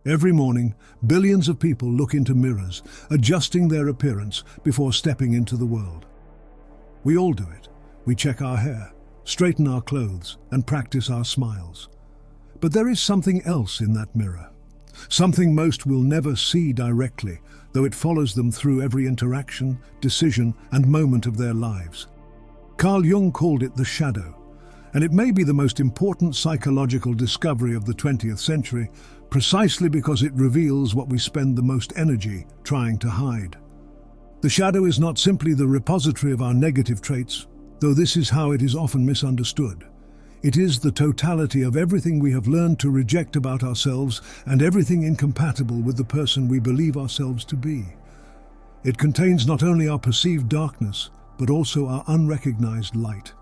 Every morning, billions of people look into mirrors, adjusting their appearance before stepping into the world. We all do it. We check our hair, straighten our clothes, and practice our smiles. But there is something else in that mirror. Something most will never see directly, though it follows them through every interaction, decision, and moment of their lives. Carl Jung called it the shadow, and it may be the most important psychological discovery of the 20th century, precisely because it reveals what we spend the most energy trying to hide. The shadow is not simply the repository of our negative traits, though this is how it is often misunderstood. It is the totality of everything we have learned to reject about ourselves and everything incompatible with the person we believe ourselves to be. It contains not only our perceived darkness, but also our unrecognized light,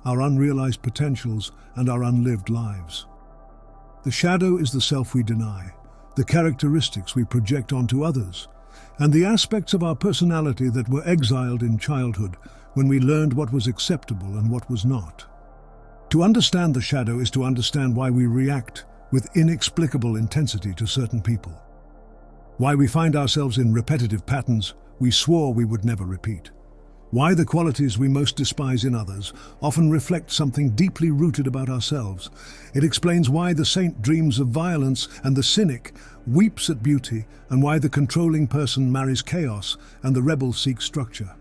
our unrealized potentials, and our unlived lives. The shadow is the self we deny, the characteristics we project onto others, and the aspects of our personality that were exiled in childhood when we learned what was acceptable and what was not. To understand the shadow is to understand why we react with inexplicable intensity to certain people, why we find ourselves in repetitive patterns we swore we would never repeat, why the qualities we most despise in others often reflect something deeply rooted about ourselves. It explains why the saint dreams of violence and the cynic weeps at beauty, and why the controlling person marries chaos and the rebel seeks structure.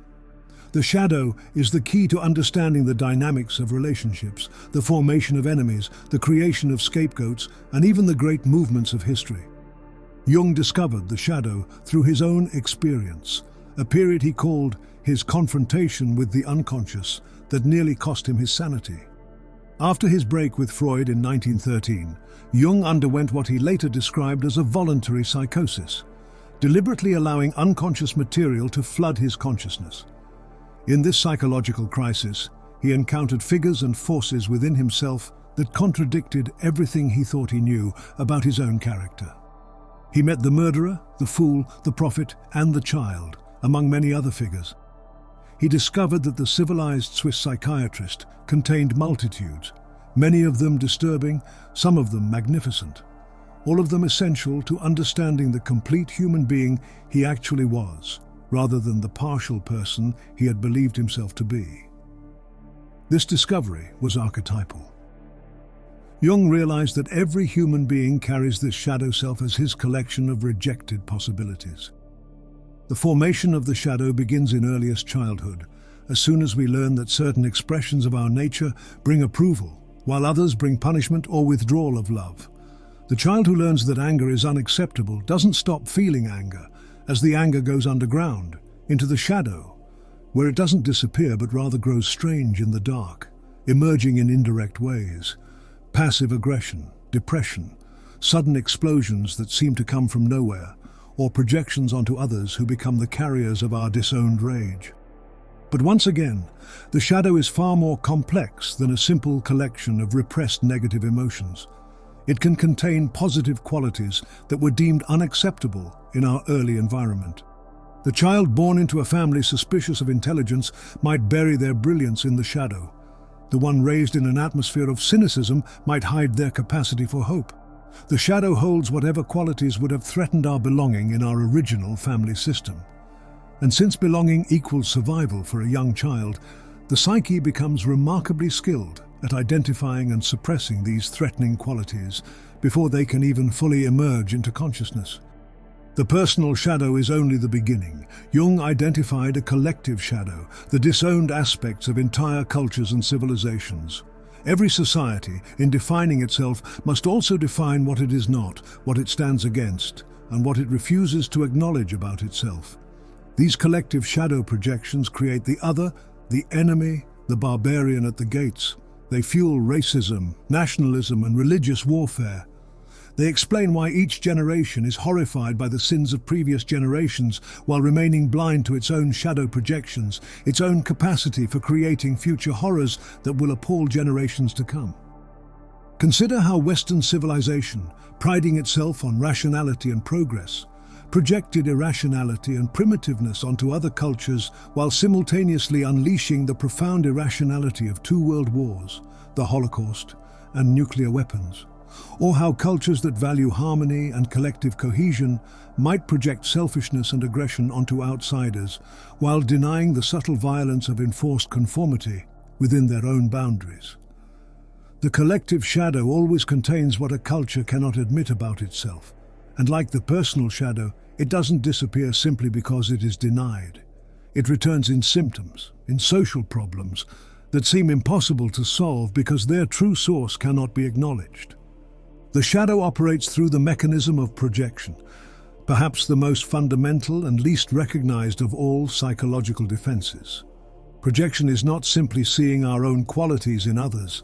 The shadow is the key to understanding the dynamics of relationships, the formation of enemies, the creation of scapegoats, and even the great movements of history. Jung discovered the shadow through his own experience, a period he called his confrontation with the unconscious that nearly cost him his sanity. After his break with Freud in 1913, Jung underwent what he later described as a voluntary psychosis, deliberately allowing unconscious material to flood his consciousness. In this psychological crisis, he encountered figures and forces within himself that contradicted everything he thought he knew about his own character. He met the murderer, the fool, the prophet, and the child, among many other figures. He discovered that the civilized Swiss psychiatrist contained multitudes, many of them disturbing, some of them magnificent, all of them essential to understanding the complete human being he actually was, rather than the partial person he had believed himself to be. This discovery was archetypal. Jung realized that every human being carries this shadow self as his collection of rejected possibilities. The formation of the shadow begins in earliest childhood, as soon as we learn that certain expressions of our nature bring approval, while others bring punishment or withdrawal of love. The child who learns that anger is unacceptable doesn't stop feeling anger, as the anger goes underground, into the shadow, where it doesn't disappear but rather grows strange in the dark, emerging in indirect ways. Passive aggression, depression, sudden explosions that seem to come from nowhere, or projections onto others who become the carriers of our disowned rage. But once again, the shadow is far more complex than a simple collection of repressed negative emotions. It can contain positive qualities that were deemed unacceptable in our early environment. The child born into a family suspicious of intelligence might bury their brilliance in the shadow. The one raised in an atmosphere of cynicism might hide their capacity for hope. The shadow holds whatever qualities would have threatened our belonging in our original family system. And since belonging equals survival for a young child, the psyche becomes remarkably skilled at identifying and suppressing these threatening qualities before they can even fully emerge into consciousness. The personal shadow is only the beginning. Jung identified a collective shadow, the disowned aspects of entire cultures and civilizations. Every society, in defining itself, must also define what it is not, what it stands against, and what it refuses to acknowledge about itself. These collective shadow projections create the other, the enemy, the barbarian at the gates. They fuel racism, nationalism, and religious warfare. They explain why each generation is horrified by the sins of previous generations while remaining blind to its own shadow projections, its own capacity for creating future horrors that will appall generations to come. Consider how Western civilization, priding itself on rationality and progress, projected irrationality and primitiveness onto other cultures while simultaneously unleashing the profound irrationality of two world wars, the Holocaust, and nuclear weapons. or how cultures that value harmony and collective cohesion might project selfishness and aggression onto outsiders while denying the subtle violence of enforced conformity within their own boundaries. The collective shadow always contains what a culture cannot admit about itself, and like the personal shadow, it doesn't disappear simply because it is denied. It returns in symptoms, in social problems that seem impossible to solve because their true source cannot be acknowledged. The shadow operates through the mechanism of projection, perhaps the most fundamental and least recognized of all psychological defenses. Projection is not simply seeing our own qualities in others.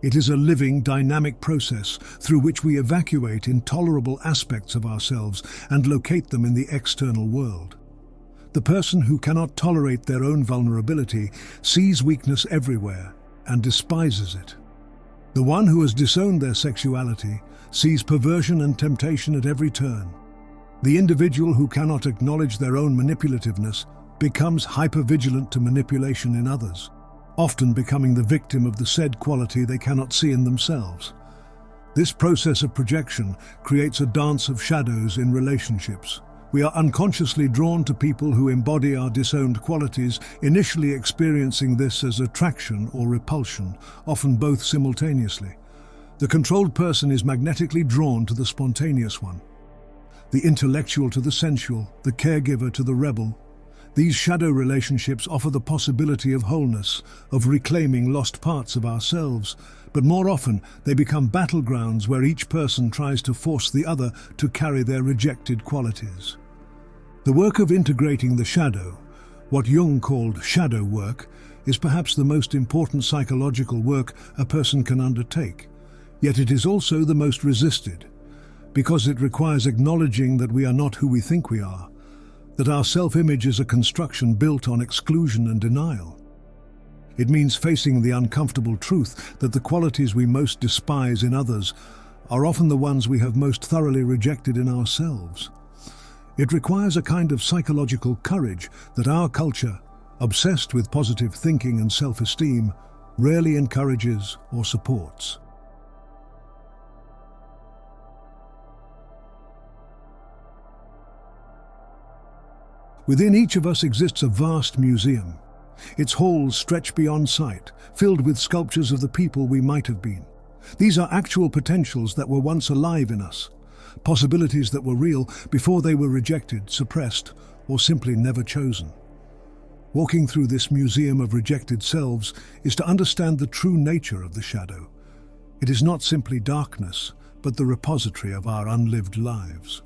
It is a living, dynamic process through which we evacuate intolerable aspects of ourselves and locate them in the external world. The person who cannot tolerate their own vulnerability sees weakness everywhere and despises it. The one who has disowned their sexuality sees perversion and temptation at every turn. The individual who cannot acknowledge their own manipulativeness becomes hypervigilant to manipulation in others, often becoming the victim of the said quality they cannot see in themselves. This process of projection creates a dance of shadows in relationships. We are unconsciously drawn to people who embody our disowned qualities, initially experiencing this as attraction or repulsion, often both simultaneously. The controlled person is magnetically drawn to the spontaneous one, the intellectual to the sensual, the caregiver to the rebel. These shadow relationships offer the possibility of wholeness, of reclaiming lost parts of ourselves, but more often they become battlegrounds where each person tries to force the other to carry their rejected qualities. The work of integrating the shadow, what Jung called shadow work, is perhaps the most important psychological work a person can undertake, yet it is also the most resisted, because it requires acknowledging that we are not who we think we are, that our self-image is a construction built on exclusion and denial. It means facing the uncomfortable truth that the qualities we most despise in others are often the ones we have most thoroughly rejected in ourselves. It requires a kind of psychological courage that our culture, obsessed with positive thinking and self-esteem, rarely encourages or supports. Within each of us exists a vast museum. Its halls stretch beyond sight, filled with sculptures of the people we might have been. These are actual potentials that were once alive in us, possibilities that were real before they were rejected, suppressed, or simply never chosen. Walking through this museum of rejected selves is to understand the true nature of the shadow. It is not simply darkness, but the repository of our unlived lives.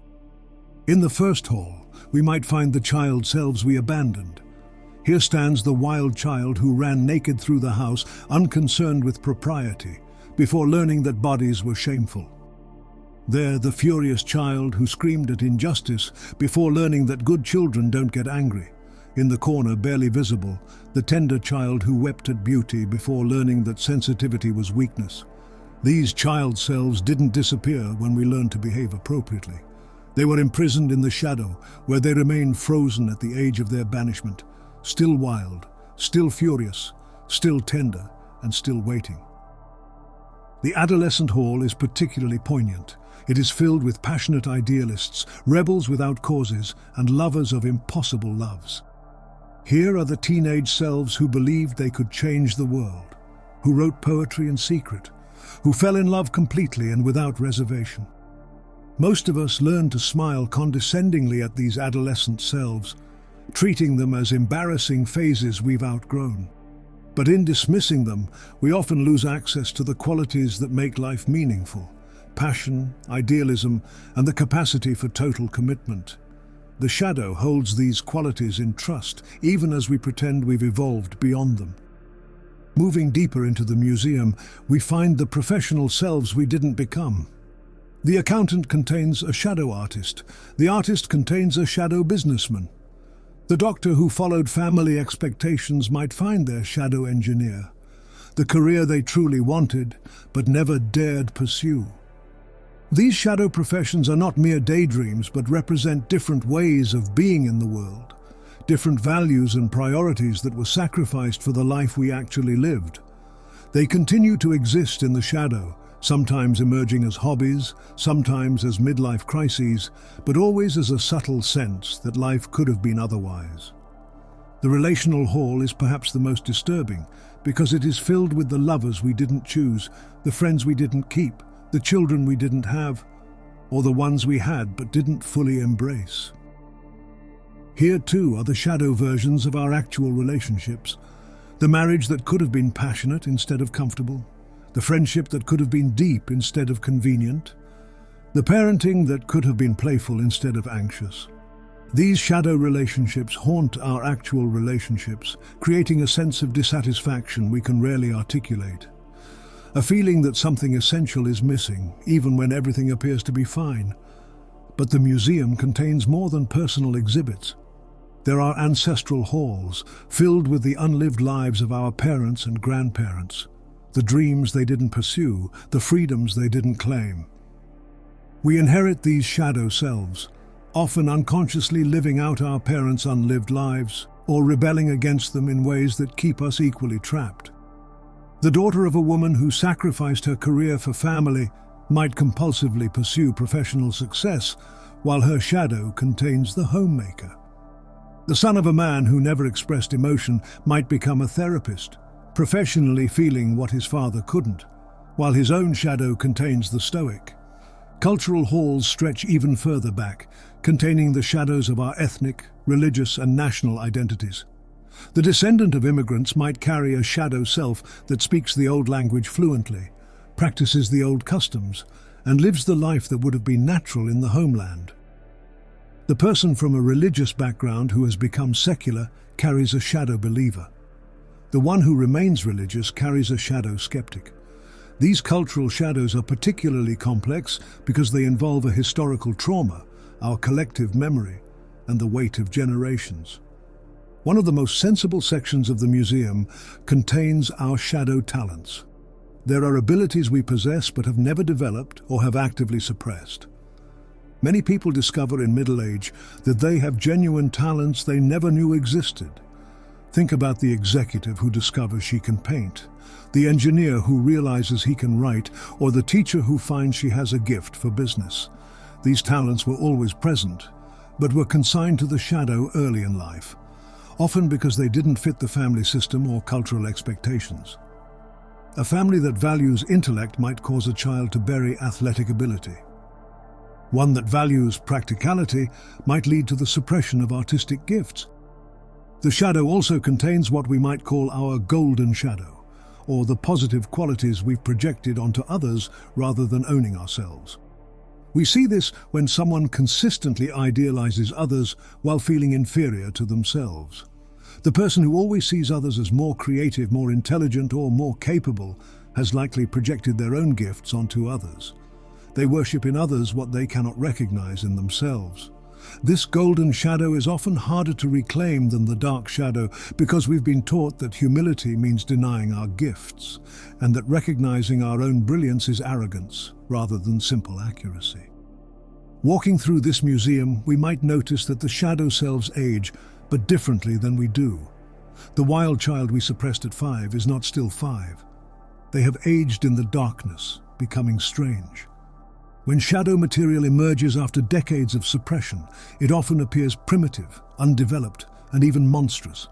In the first hall, we might find the child selves we abandoned. Here stands the wild child who ran naked through the house, unconcerned with propriety, before learning that bodies were shameful. There, the furious child who screamed at injustice before learning that good children don't get angry. In the corner, barely visible, the tender child who wept at beauty before learning that sensitivity was weakness. These child selves didn't disappear when we learned to behave appropriately. They were imprisoned in the shadow, where they remained frozen at the age of their banishment, still wild, still furious, still tender, and still waiting. The adolescent hall is particularly poignant. It is filled with passionate idealists, rebels without causes, and lovers of impossible loves. Here are the teenage selves who believed they could change the world, who wrote poetry in secret, who fell in love completely and without reservation. Most of us learn to smile condescendingly at these adolescent selves, treating them as embarrassing phases we've outgrown. But in dismissing them, we often lose access to the qualities that make life meaningful: passion, idealism, and the capacity for total commitment. The shadow holds these qualities in trust, even as we pretend we've evolved beyond them. Moving deeper into the museum, we find the professional selves we didn't become. The accountant contains a shadow artist. The artist contains a shadow businessman. The doctor who followed family expectations might find their shadow engineer, the career they truly wanted but never dared pursue. These shadow professions are not mere daydreams, but represent different ways of being in the world, different values and priorities that were sacrificed for the life we actually lived. They continue to exist in the shadow, sometimes emerging as hobbies, sometimes as midlife crises, but always as a subtle sense that life could have been otherwise. The relational hall is perhaps the most disturbing because it is filled with the lovers we didn't choose, the friends we didn't keep, the children we didn't have, or the ones we had but didn't fully embrace. Here too are the shadow versions of our actual relationships. The marriage that could have been passionate instead of comfortable, the friendship that could have been deep instead of convenient, the parenting that could have been playful instead of anxious. These shadow relationships haunt our actual relationships, creating a sense of dissatisfaction we can rarely articulate. A feeling that something essential is missing, even when everything appears to be fine. But the museum contains more than personal exhibits. There are ancestral halls, filled with the unlived lives of our parents and grandparents, the dreams they didn't pursue, the freedoms they didn't claim. We inherit these shadow selves, often unconsciously living out our parents' unlived lives, or rebelling against them in ways that keep us equally trapped. The daughter of a woman who sacrificed her career for family might compulsively pursue professional success, while her shadow contains the homemaker. The son of a man who never expressed emotion might become a therapist, professionally feeling what his father couldn't, while his own shadow contains the stoic. Cultural halls stretch even further back, containing the shadows of our ethnic, religious, and national identities. The descendant of immigrants might carry a shadow self that speaks the old language fluently, practices the old customs, and lives the life that would have been natural in the homeland. The person from a religious background who has become secular carries a shadow believer. The one who remains religious carries a shadow skeptic. These cultural shadows are particularly complex because they involve a historical trauma, our collective memory, and the weight of generations. One of the most sensible sections of the museum contains our shadow talents. There are abilities we possess but have never developed or have actively suppressed. Many people discover in middle age that they have genuine talents they never knew existed. Think about the executive who discovers she can paint, the engineer who realizes he can write, or the teacher who finds she has a gift for business. These talents were always present, but were consigned to the shadow early in life, often because they didn't fit the family system or cultural expectations. A family that values intellect might cause a child to bury athletic ability. One that values practicality might lead to the suppression of artistic gifts. The shadow also contains what we might call our golden shadow, or the positive qualities we've projected onto others rather than owning ourselves. We see this when someone consistently idealizes others while feeling inferior to themselves. The person who always sees others as more creative, more intelligent, or more capable has likely projected their own gifts onto others. They worship in others what they cannot recognize in themselves. This golden shadow is often harder to reclaim than the dark shadow because we've been taught that humility means denying our gifts, and that recognizing our own brilliance is arrogance rather than simple accuracy. Walking through this museum, we might notice that the shadow selves age, but differently than we do. The wild child we suppressed at 5 is not still 5. They have aged in the darkness, becoming strange. When shadow material emerges after decades of suppression, it often appears primitive, undeveloped, and even monstrous.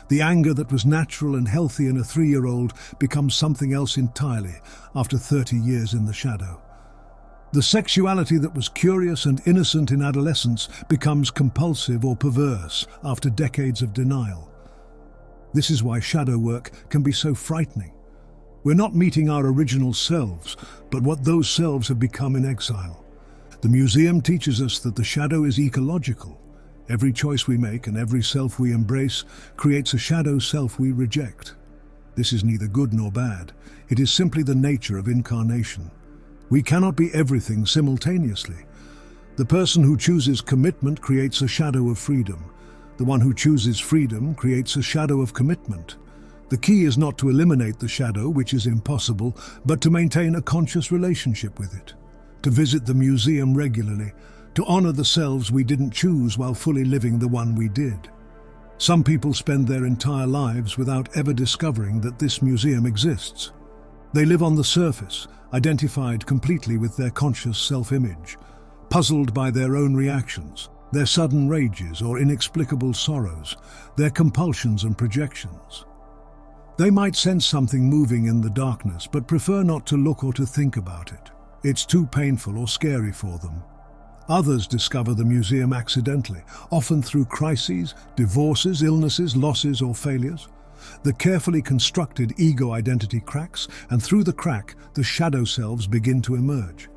The anger that was natural and healthy in a 3-year-old becomes something else entirely after 30 years in the shadow. The sexuality that was curious and innocent in adolescence becomes compulsive or perverse after decades of denial. This is why shadow work can be so frightening. We're not meeting our original selves, but what those selves have become in exile. The museum teaches us that the shadow is ecological. Every choice we make and every self we embrace creates a shadow self we reject. This is neither good nor bad. It is simply the nature of incarnation. We cannot be everything simultaneously. The person who chooses commitment creates a shadow of freedom. The one who chooses freedom creates a shadow of commitment. The key is not to eliminate the shadow, which is impossible, but to maintain a conscious relationship with it, to visit the museum regularly, to honor the selves we didn't choose while fully living the one we did. Some people spend their entire lives without ever discovering that this museum exists. They live on the surface, identified completely with their conscious self-image, puzzled by their own reactions, their sudden rages or inexplicable sorrows, their compulsions and projections. They might sense something moving in the darkness, but prefer not to look or to think about it. It's too painful or scary for them. Others discover the museum accidentally, often through crises, divorces, illnesses, losses or failures. The carefully constructed ego identity cracks, and through the crack, the shadow selves begin to emerge.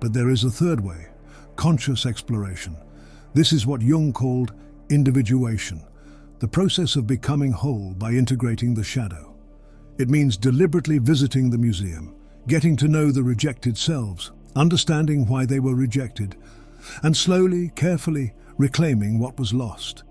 But there is a third way, conscious exploration. This is what Jung called individuation, the process of becoming whole by integrating the shadow. It means deliberately visiting the museum, getting to know the rejected selves, understanding why they were rejected, and slowly, carefully reclaiming what was lost.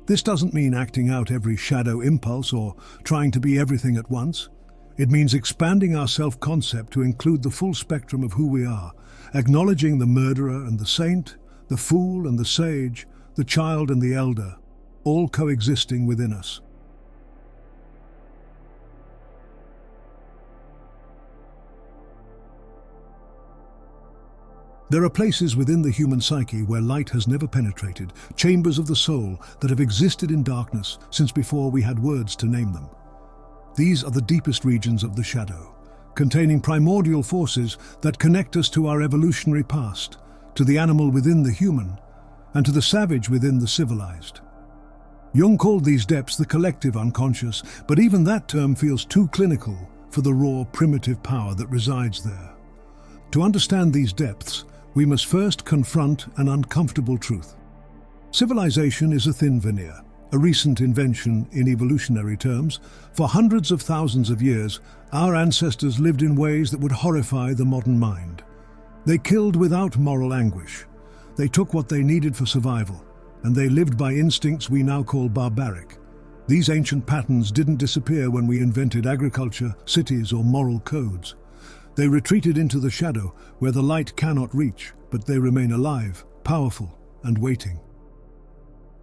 This doesn't mean acting out every shadow impulse or trying to be everything at once. It means expanding our self-concept to include the full spectrum of who we are, acknowledging the murderer and the saint, the fool and the sage, the child and the elder, all coexisting within us. There are places within the human psyche where light has never penetrated, chambers of the soul that have existed in darkness since before we had words to name them. These are the deepest regions of the shadow, containing primordial forces that connect us to our evolutionary past, to the animal within the human, and to the savage within the civilized. Jung called these depths the collective unconscious, but even that term feels too clinical for the raw, primitive power that resides there. To understand these depths, we must first confront an uncomfortable truth. Civilization is a thin veneer, a recent invention in evolutionary terms. For hundreds of thousands of years, our ancestors lived in ways that would horrify the modern mind. They killed without moral anguish. They took what they needed for survival, and they lived by instincts we now call barbaric. These ancient patterns didn't disappear when we invented agriculture, cities, or moral codes. They retreated into the shadow, where the light cannot reach, but they remain alive, powerful, and waiting.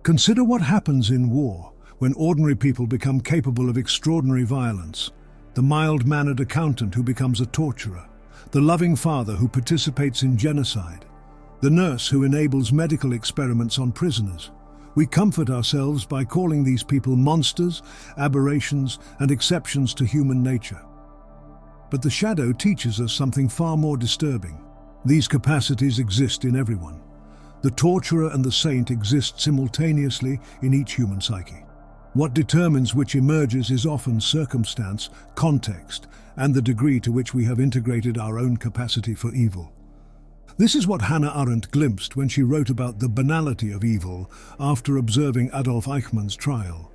Consider what happens in war, when ordinary people become capable of extraordinary violence. The mild-mannered accountant who becomes a torturer, the loving father who participates in genocide, the nurse who enables medical experiments on prisoners. We comfort ourselves by calling these people monsters, aberrations, and exceptions to human nature. But the shadow teaches us something far more disturbing. These capacities exist in everyone. The torturer and the saint exist simultaneously in each human psyche. What determines which emerges is often circumstance, context, and the degree to which we have integrated our own capacity for evil. This is what Hannah Arendt glimpsed when she wrote about the banality of evil after observing Adolf Eichmann's trial.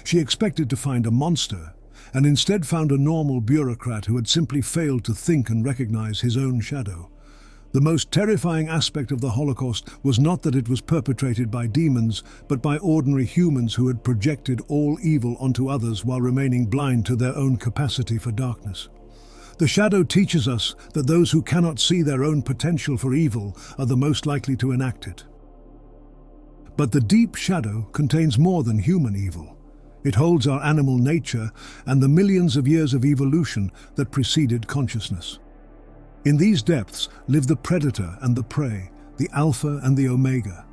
She expected to find a monster, and instead found a normal bureaucrat who had simply failed to think and recognize his own shadow. The most terrifying aspect of the Holocaust was not that it was perpetrated by demons, but by ordinary humans who had projected all evil onto others while remaining blind to their own capacity for darkness. The shadow teaches us that those who cannot see their own potential for evil are the most likely to enact it. But the deep shadow contains more than human evil. It holds our animal nature and the millions of years of evolution that preceded consciousness. In these depths live the predator and the prey, the alpha and the omega,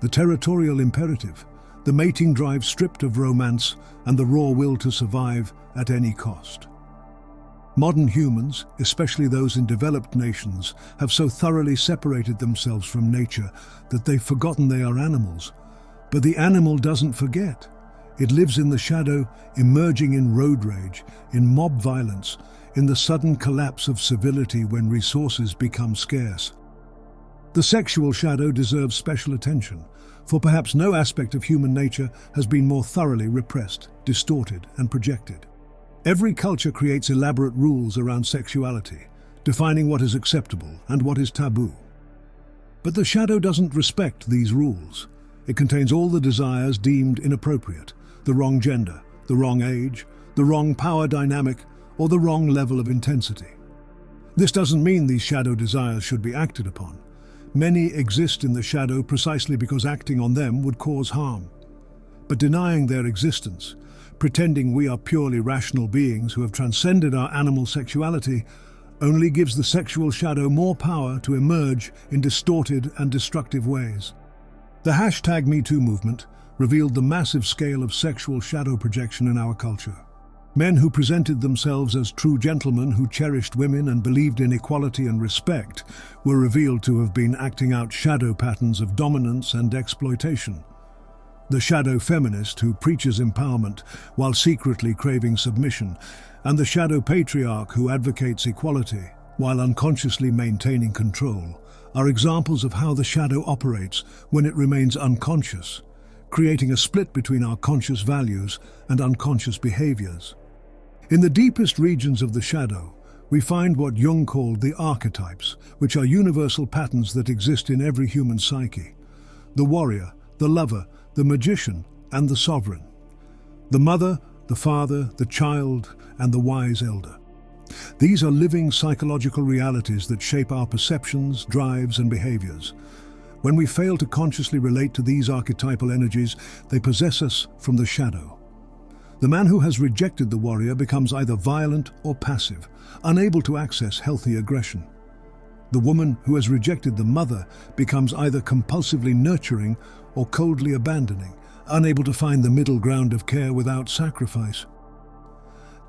the territorial imperative, the mating drive stripped of romance, and the raw will to survive at any cost. Modern humans, especially those in developed nations, have so thoroughly separated themselves from nature that they've forgotten they are animals. But the animal doesn't forget. It lives in the shadow, emerging in road rage, in mob violence, in the sudden collapse of civility when resources become scarce. The sexual shadow deserves special attention, for perhaps no aspect of human nature has been more thoroughly repressed, distorted, and projected. Every culture creates elaborate rules around sexuality, defining what is acceptable and what is taboo. But the shadow doesn't respect these rules. It contains all the desires deemed inappropriate, the wrong gender, the wrong age, the wrong power dynamic, or the wrong level of intensity. This doesn't mean these shadow desires should be acted upon. Many exist in the shadow precisely because acting on them would cause harm. But denying their existence, pretending we are purely rational beings who have transcended our animal sexuality, only gives the sexual shadow more power to emerge in distorted and destructive ways. The #MeToo movement revealed the massive scale of sexual shadow projection in our culture. Men who presented themselves as true gentlemen who cherished women and believed in equality and respect were revealed to have been acting out shadow patterns of dominance and exploitation. The shadow feminist who preaches empowerment while secretly craving submission, and the shadow patriarch who advocates equality while unconsciously maintaining control, are examples of how the shadow operates when it remains unconscious, creating a split between our conscious values and unconscious behaviors. In the deepest regions of the shadow, we find what Jung called the archetypes, which are universal patterns that exist in every human psyche. The warrior, the lover, the magician, and the sovereign. The mother, the father, the child, and the wise elder. These are living psychological realities that shape our perceptions, drives, and behaviors. When we fail to consciously relate to these archetypal energies, they possess us from the shadow. The man who has rejected the warrior becomes either violent or passive, unable to access healthy aggression. The woman who has rejected the mother becomes either compulsively nurturing or coldly abandoning, unable to find the middle ground of care without sacrifice.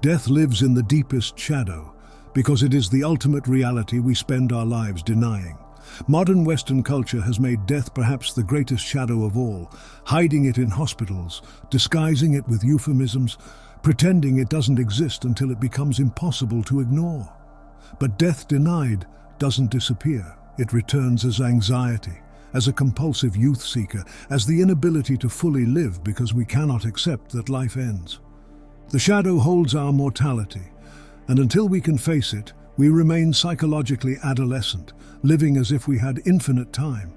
Death lives in the deepest shadow because it is the ultimate reality we spend our lives denying. Modern Western culture has made death perhaps the greatest shadow of all, hiding it in hospitals, disguising it with euphemisms, pretending it doesn't exist until it becomes impossible to ignore. But death denied doesn't disappear. It returns as anxiety, as a compulsive youth seeker, as the inability to fully live because we cannot accept that life ends. The shadow holds our mortality, and until we can face it, we remain psychologically adolescent, living as if we had infinite time,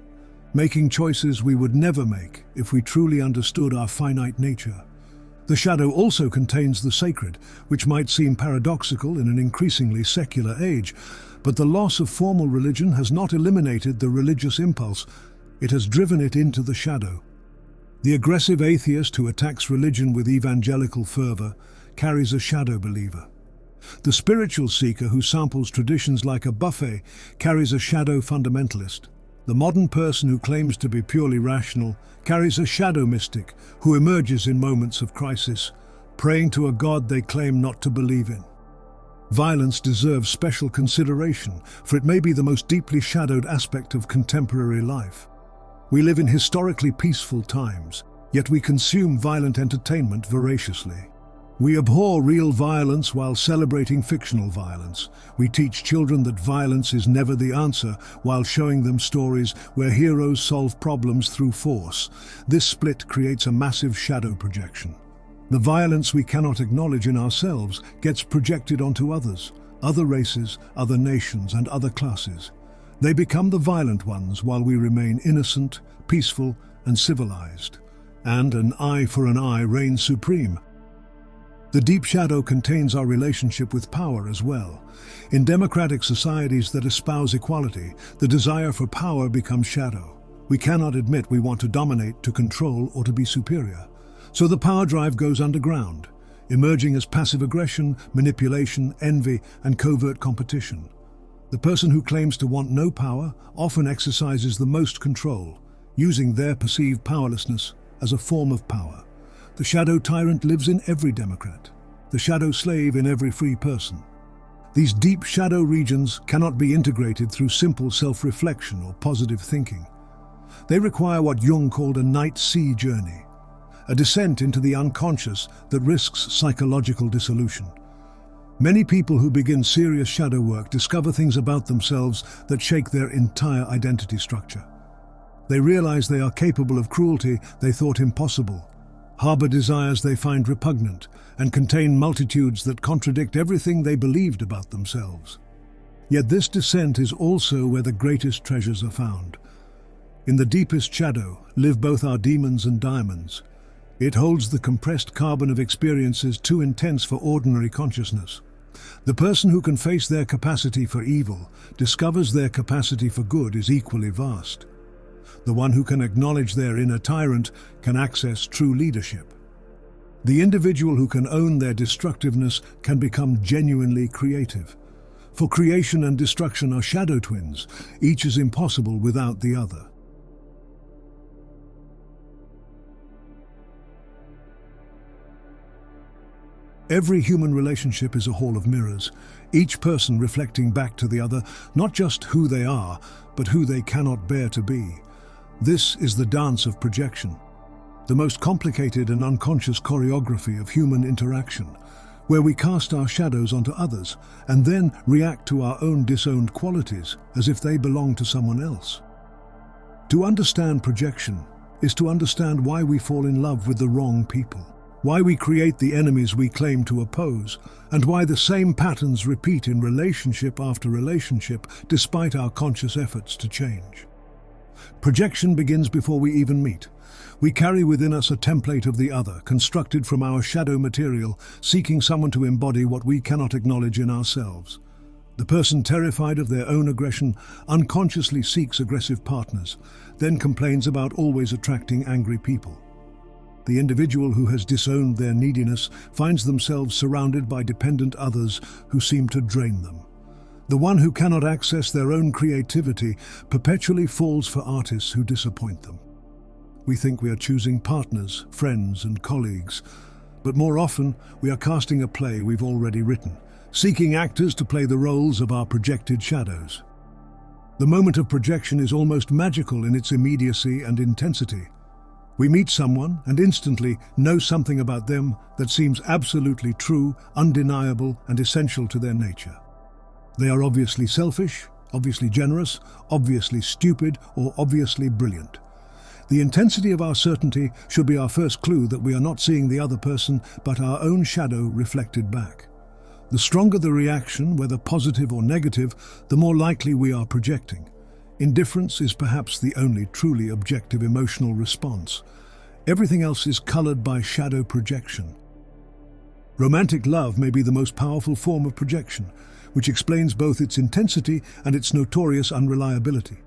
making choices we would never make if we truly understood our finite nature. The shadow also contains the sacred, which might seem paradoxical in an increasingly secular age, but the loss of formal religion has not eliminated the religious impulse. It has driven it into the shadow. The aggressive atheist who attacks religion with evangelical fervor carries a shadow believer. The spiritual seeker who samples traditions like a buffet carries a shadow fundamentalist. The modern person who claims to be purely rational carries a shadow mystic who emerges in moments of crisis, praying to a God they claim not to believe in. Violence deserves special consideration, for it may be the most deeply shadowed aspect of contemporary life. We live in historically peaceful times, yet we consume violent entertainment voraciously. We abhor real violence while celebrating fictional violence. We teach children that violence is never the answer while showing them stories where heroes solve problems through force. This split creates a massive shadow projection. The violence we cannot acknowledge in ourselves gets projected onto others, other races, other nations, and other classes. They become the violent ones while we remain innocent, peaceful, and civilized. And an eye for an eye reigns supreme. The deep shadow contains our relationship with power as well. In democratic societies that espouse equality, the desire for power becomes shadow. We cannot admit we want to dominate, to control, or to be superior. So the power drive goes underground, emerging as passive aggression, manipulation, envy, and covert competition. The person who claims to want no power often exercises the most control, using their perceived powerlessness as a form of power. The shadow tyrant lives in every democrat, the shadow slave in every free person. These deep shadow regions cannot be integrated through simple self-reflection or positive thinking. They require what Jung called a night sea journey, a descent into the unconscious that risks psychological dissolution. Many people who begin serious shadow work discover things about themselves that shake their entire identity structure. They realize they are capable of cruelty they thought impossible, harbor desires they find repugnant, and contain multitudes that contradict everything they believed about themselves. Yet this descent is also where the greatest treasures are found. In the deepest shadow live both our demons and diamonds. It holds the compressed carbon of experiences too intense for ordinary consciousness. The person who can face their capacity for evil discovers their capacity for good is equally vast. The one who can acknowledge their inner tyrant can access true leadership. The individual who can own their destructiveness can become genuinely creative. For creation and destruction are shadow twins. Each is impossible without the other. Every human relationship is a hall of mirrors, each person reflecting back to the other not just who they are, but who they cannot bear to be. This is the dance of projection, the most complicated and unconscious choreography of human interaction, where we cast our shadows onto others and then react to our own disowned qualities as if they belong to someone else. To understand projection is to understand why we fall in love with the wrong people, why we create the enemies we claim to oppose, and why the same patterns repeat in relationship after relationship despite our conscious efforts to change. Projection begins before we even meet. We carry within us a template of the other, constructed from our shadow material, seeking someone to embody what we cannot acknowledge in ourselves. The person terrified of their own aggression unconsciously seeks aggressive partners, then complains about always attracting angry people. The individual who has disowned their neediness finds themselves surrounded by dependent others who seem to drain them. The one who cannot access their own creativity perpetually falls for artists who disappoint them. We think we are choosing partners, friends, and colleagues, but more often we are casting a play we've already written, seeking actors to play the roles of our projected shadows. The moment of projection is almost magical in its immediacy and intensity. We meet someone and instantly know something about them that seems absolutely true, undeniable, and essential to their nature. They are obviously selfish, obviously generous, obviously stupid, or obviously brilliant. The intensity of our certainty should be our first clue that we are not seeing the other person, but our own shadow reflected back. The stronger the reaction, whether positive or negative, the more likely we are projecting. Indifference is perhaps the only truly objective emotional response. Everything else is colored by shadow projection. Romantic love may be the most powerful form of projection, which explains both its intensity and its notorious unreliability.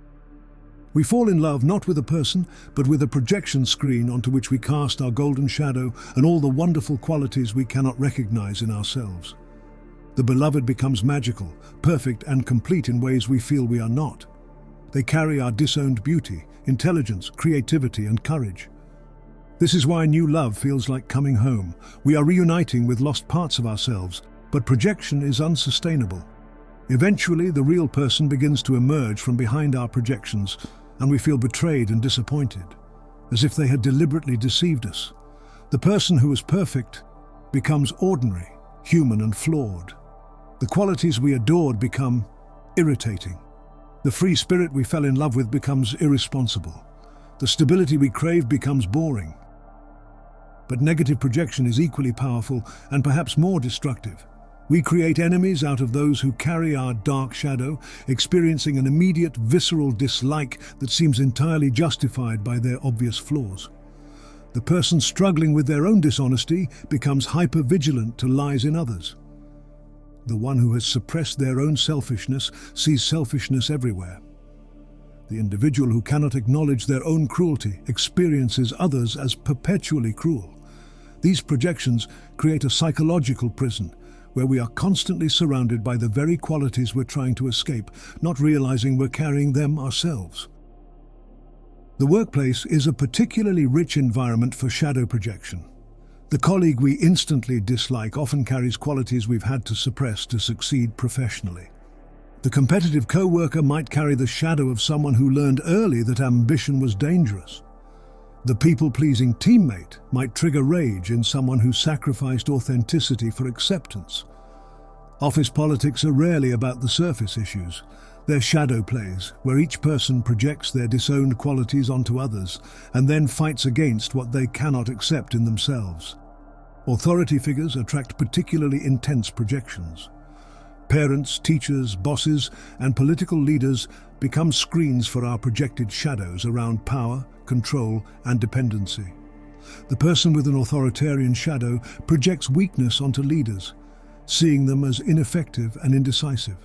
We fall in love not with a person, but with a projection screen onto which we cast our golden shadow and all the wonderful qualities we cannot recognize in ourselves. The beloved becomes magical, perfect, and complete in ways we feel we are not. They carry our disowned beauty, intelligence, creativity, and courage. This is why new love feels like coming home. We are reuniting with lost parts of ourselves, but projection is unsustainable. Eventually, the real person begins to emerge from behind our projections, and we feel betrayed and disappointed, as if they had deliberately deceived us. The person who was perfect becomes ordinary, human, and flawed. The qualities we adored become irritating. The free spirit we fell in love with becomes irresponsible. The stability we crave becomes boring. But negative projection is equally powerful and perhaps more destructive. We create enemies out of those who carry our dark shadow, experiencing an immediate, visceral dislike that seems entirely justified by their obvious flaws. The person struggling with their own dishonesty becomes hyper-vigilant to lies in others. The one who has suppressed their own selfishness sees selfishness everywhere. The individual who cannot acknowledge their own cruelty experiences others as perpetually cruel. These projections create a psychological prison where we are constantly surrounded by the very qualities we're trying to escape, not realizing we're carrying them ourselves. The workplace is a particularly rich environment for shadow projection. The colleague we instantly dislike often carries qualities we've had to suppress to succeed professionally. The competitive co-worker might carry the shadow of someone who learned early that ambition was dangerous. The people-pleasing teammate might trigger rage in someone who sacrificed authenticity for acceptance. Office politics are rarely about the surface issues. They're shadow plays, where each person projects their disowned qualities onto others and then fights against what they cannot accept in themselves. Authority figures attract particularly intense projections. Parents, teachers, bosses, and political leaders become screens for our projected shadows around power, control, and dependency. The person with an authoritarian shadow projects weakness onto leaders, seeing them as ineffective and indecisive.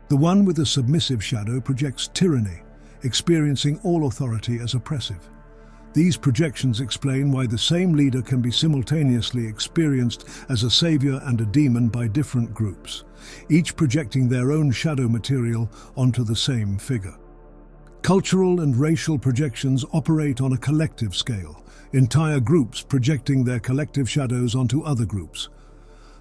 The one with a submissive shadow projects tyranny, experiencing all authority as oppressive. These projections explain why the same leader can be simultaneously experienced as a savior and a demon by different groups, each projecting their own shadow material onto the same figure. Cultural and racial projections operate on a collective scale, entire groups projecting their collective shadows onto other groups.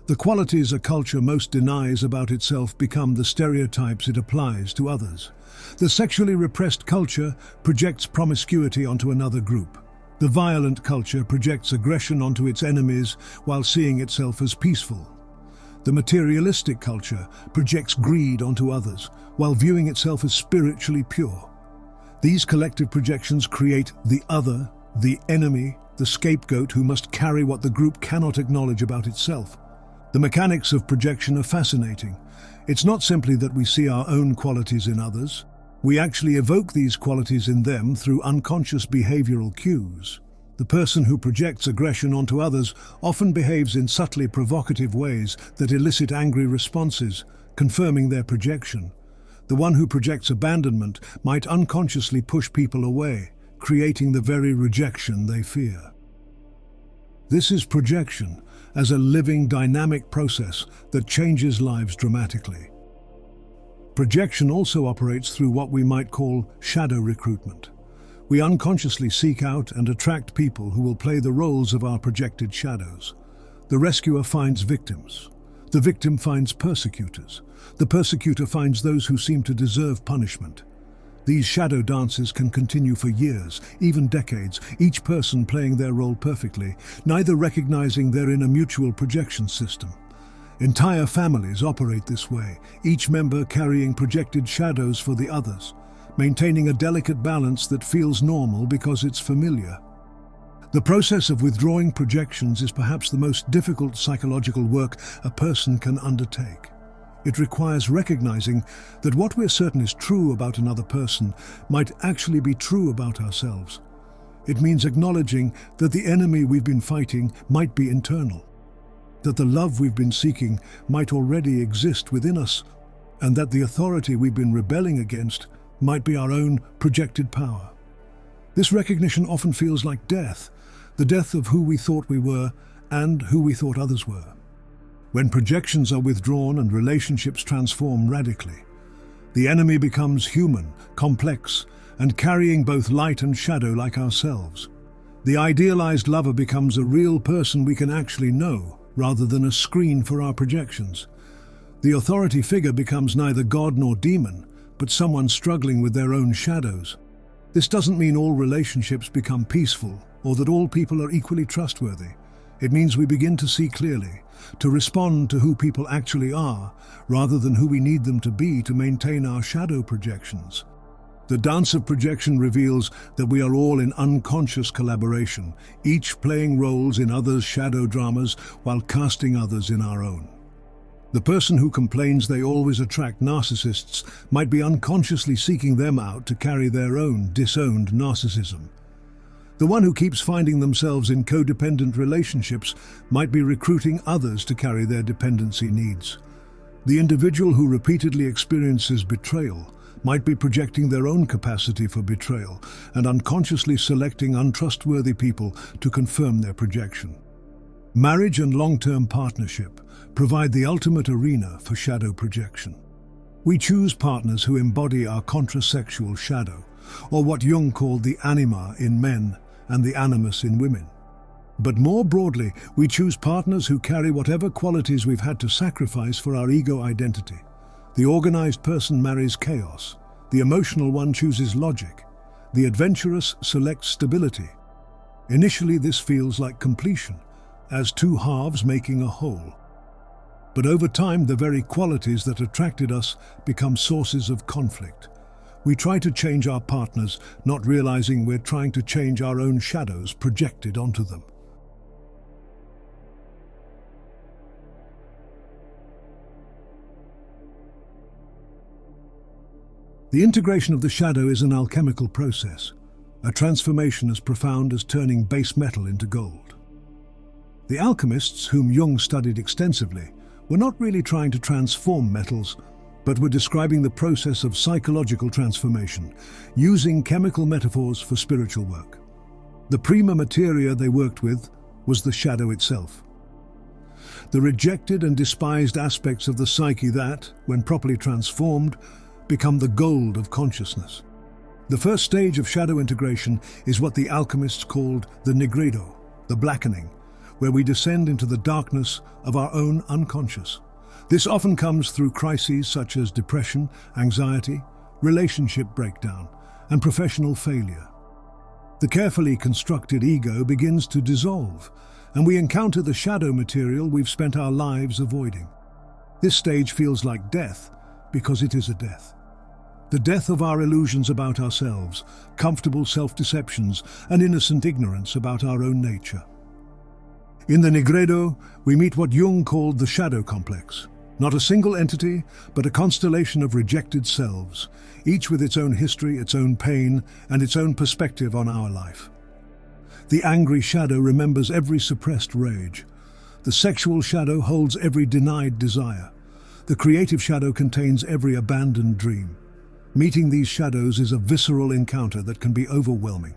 The qualities a culture most denies about itself become the stereotypes it applies to others. The sexually repressed culture projects promiscuity onto another group. The violent culture projects aggression onto its enemies while seeing itself as peaceful. The materialistic culture projects greed onto others while viewing itself as spiritually pure. These collective projections create the other, the enemy, the scapegoat who must carry what the group cannot acknowledge about itself. The mechanics of projection are fascinating. It's not simply that we see our own qualities in others. We actually evoke these qualities in them through unconscious behavioral cues. The person who projects aggression onto others often behaves in subtly provocative ways that elicit angry responses, confirming their projection. The one who projects abandonment might unconsciously push people away, creating the very rejection they fear. This is projection as a living, dynamic process that changes lives dramatically. Projection also operates through what we might call shadow recruitment. We unconsciously seek out and attract people who will play the roles of our projected shadows. The rescuer finds victims. The victim finds persecutors. The persecutor finds those who seem to deserve punishment. These shadow dances can continue for years, even decades, each person playing their role perfectly, neither recognizing they're in a mutual projection system. Entire families operate this way, each member carrying projected shadows for the others, maintaining a delicate balance that feels normal because it's familiar. The process of withdrawing projections is perhaps the most difficult psychological work a person can undertake. It requires recognizing that what we're certain is true about another person might actually be true about ourselves. It means acknowledging that the enemy we've been fighting might be internal, that the love we've been seeking might already exist within us, and that the authority we've been rebelling against might be our own projected power. This recognition often feels like death, the death of who we thought we were and who we thought others were. When projections are withdrawn and relationships transform radically, the enemy becomes human, complex, and carrying both light and shadow like ourselves. The idealized lover becomes a real person we can actually know, rather than a screen for our projections. The authority figure becomes neither God nor demon, but someone struggling with their own shadows. This doesn't mean all relationships become peaceful, or that all people are equally trustworthy. It means we begin to see clearly, to respond to who people actually are, rather than who we need them to be to maintain our shadow projections. The dance of projection reveals that we are all in unconscious collaboration, each playing roles in others' shadow dramas while casting others in our own. The person who complains they always attract narcissists might be unconsciously seeking them out to carry their own disowned narcissism. The one who keeps finding themselves in codependent relationships might be recruiting others to carry their dependency needs. The individual who repeatedly experiences betrayal might be projecting their own capacity for betrayal and unconsciously selecting untrustworthy people to confirm their projection. Marriage and long-term partnership provide the ultimate arena for shadow projection. We choose partners who embody our contrasexual shadow, or what Jung called the anima in men and the animus in women. But more broadly, we choose partners who carry whatever qualities we've had to sacrifice for our ego identity. The organized person marries chaos. The emotional one chooses logic. The adventurous selects stability. Initially, this feels like completion, as two halves making a whole. But over time, the very qualities that attracted us become sources of conflict. We try to change our partners, not realizing we're trying to change our own shadows projected onto them. The integration of the shadow is an alchemical process, a transformation as profound as turning base metal into gold. The alchemists, whom Jung studied extensively, were not really trying to transform metals, but were describing the process of psychological transformation, using chemical metaphors for spiritual work. The prima materia they worked with was the shadow itself. The rejected and despised aspects of the psyche that, when properly transformed, become the gold of consciousness. The first stage of shadow integration is what the alchemists called the nigredo, the blackening, where we descend into the darkness of our own unconscious. This often comes through crises such as depression, anxiety, relationship breakdown, and professional failure. The carefully constructed ego begins to dissolve, and we encounter the shadow material we've spent our lives avoiding. This stage feels like death because it is a death. The death of our illusions about ourselves, comfortable self-deceptions, and innocent ignorance about our own nature. In the nigredo, we meet what Jung called the shadow complex. Not a single entity, but a constellation of rejected selves, each with its own history, its own pain, and its own perspective on our life. The angry shadow remembers every suppressed rage. The sexual shadow holds every denied desire. The creative shadow contains every abandoned dream. Meeting these shadows is a visceral encounter that can be overwhelming.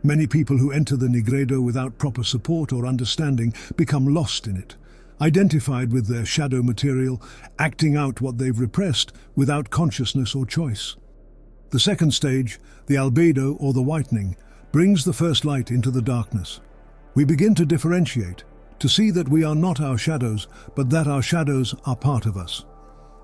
Many people who enter the nigredo without proper support or understanding become lost in it, identified with their shadow material, acting out what they've repressed without consciousness or choice. The second stage, the albedo or the whitening, brings the first light into the darkness. We begin to differentiate, to see that we are not our shadows, but that our shadows are part of us.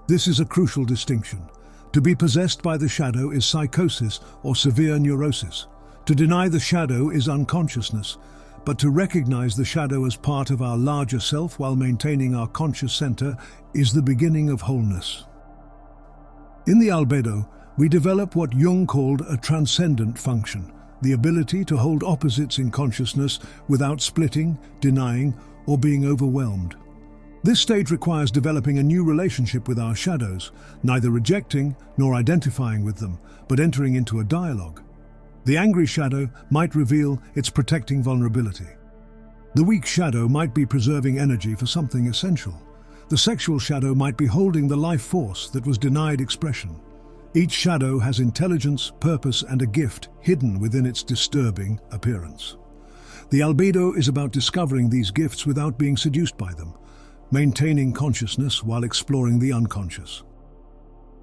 This is a crucial distinction. To be possessed by the shadow is psychosis or severe neurosis. To deny the shadow is unconsciousness, but to recognize the shadow as part of our larger self while maintaining our conscious center is the beginning of wholeness. In the albedo, we develop what Jung called a transcendent function, the ability to hold opposites in consciousness without splitting, denying, or being overwhelmed. This stage requires developing a new relationship with our shadows, neither rejecting nor identifying with them, but entering into a dialogue. The angry shadow might reveal its protecting vulnerability. The weak shadow might be preserving energy for something essential. The sexual shadow might be holding the life force that was denied expression. Each shadow has intelligence, purpose, and a gift hidden within its disturbing appearance. The albedo is about discovering these gifts without being seduced by them, maintaining consciousness while exploring the unconscious.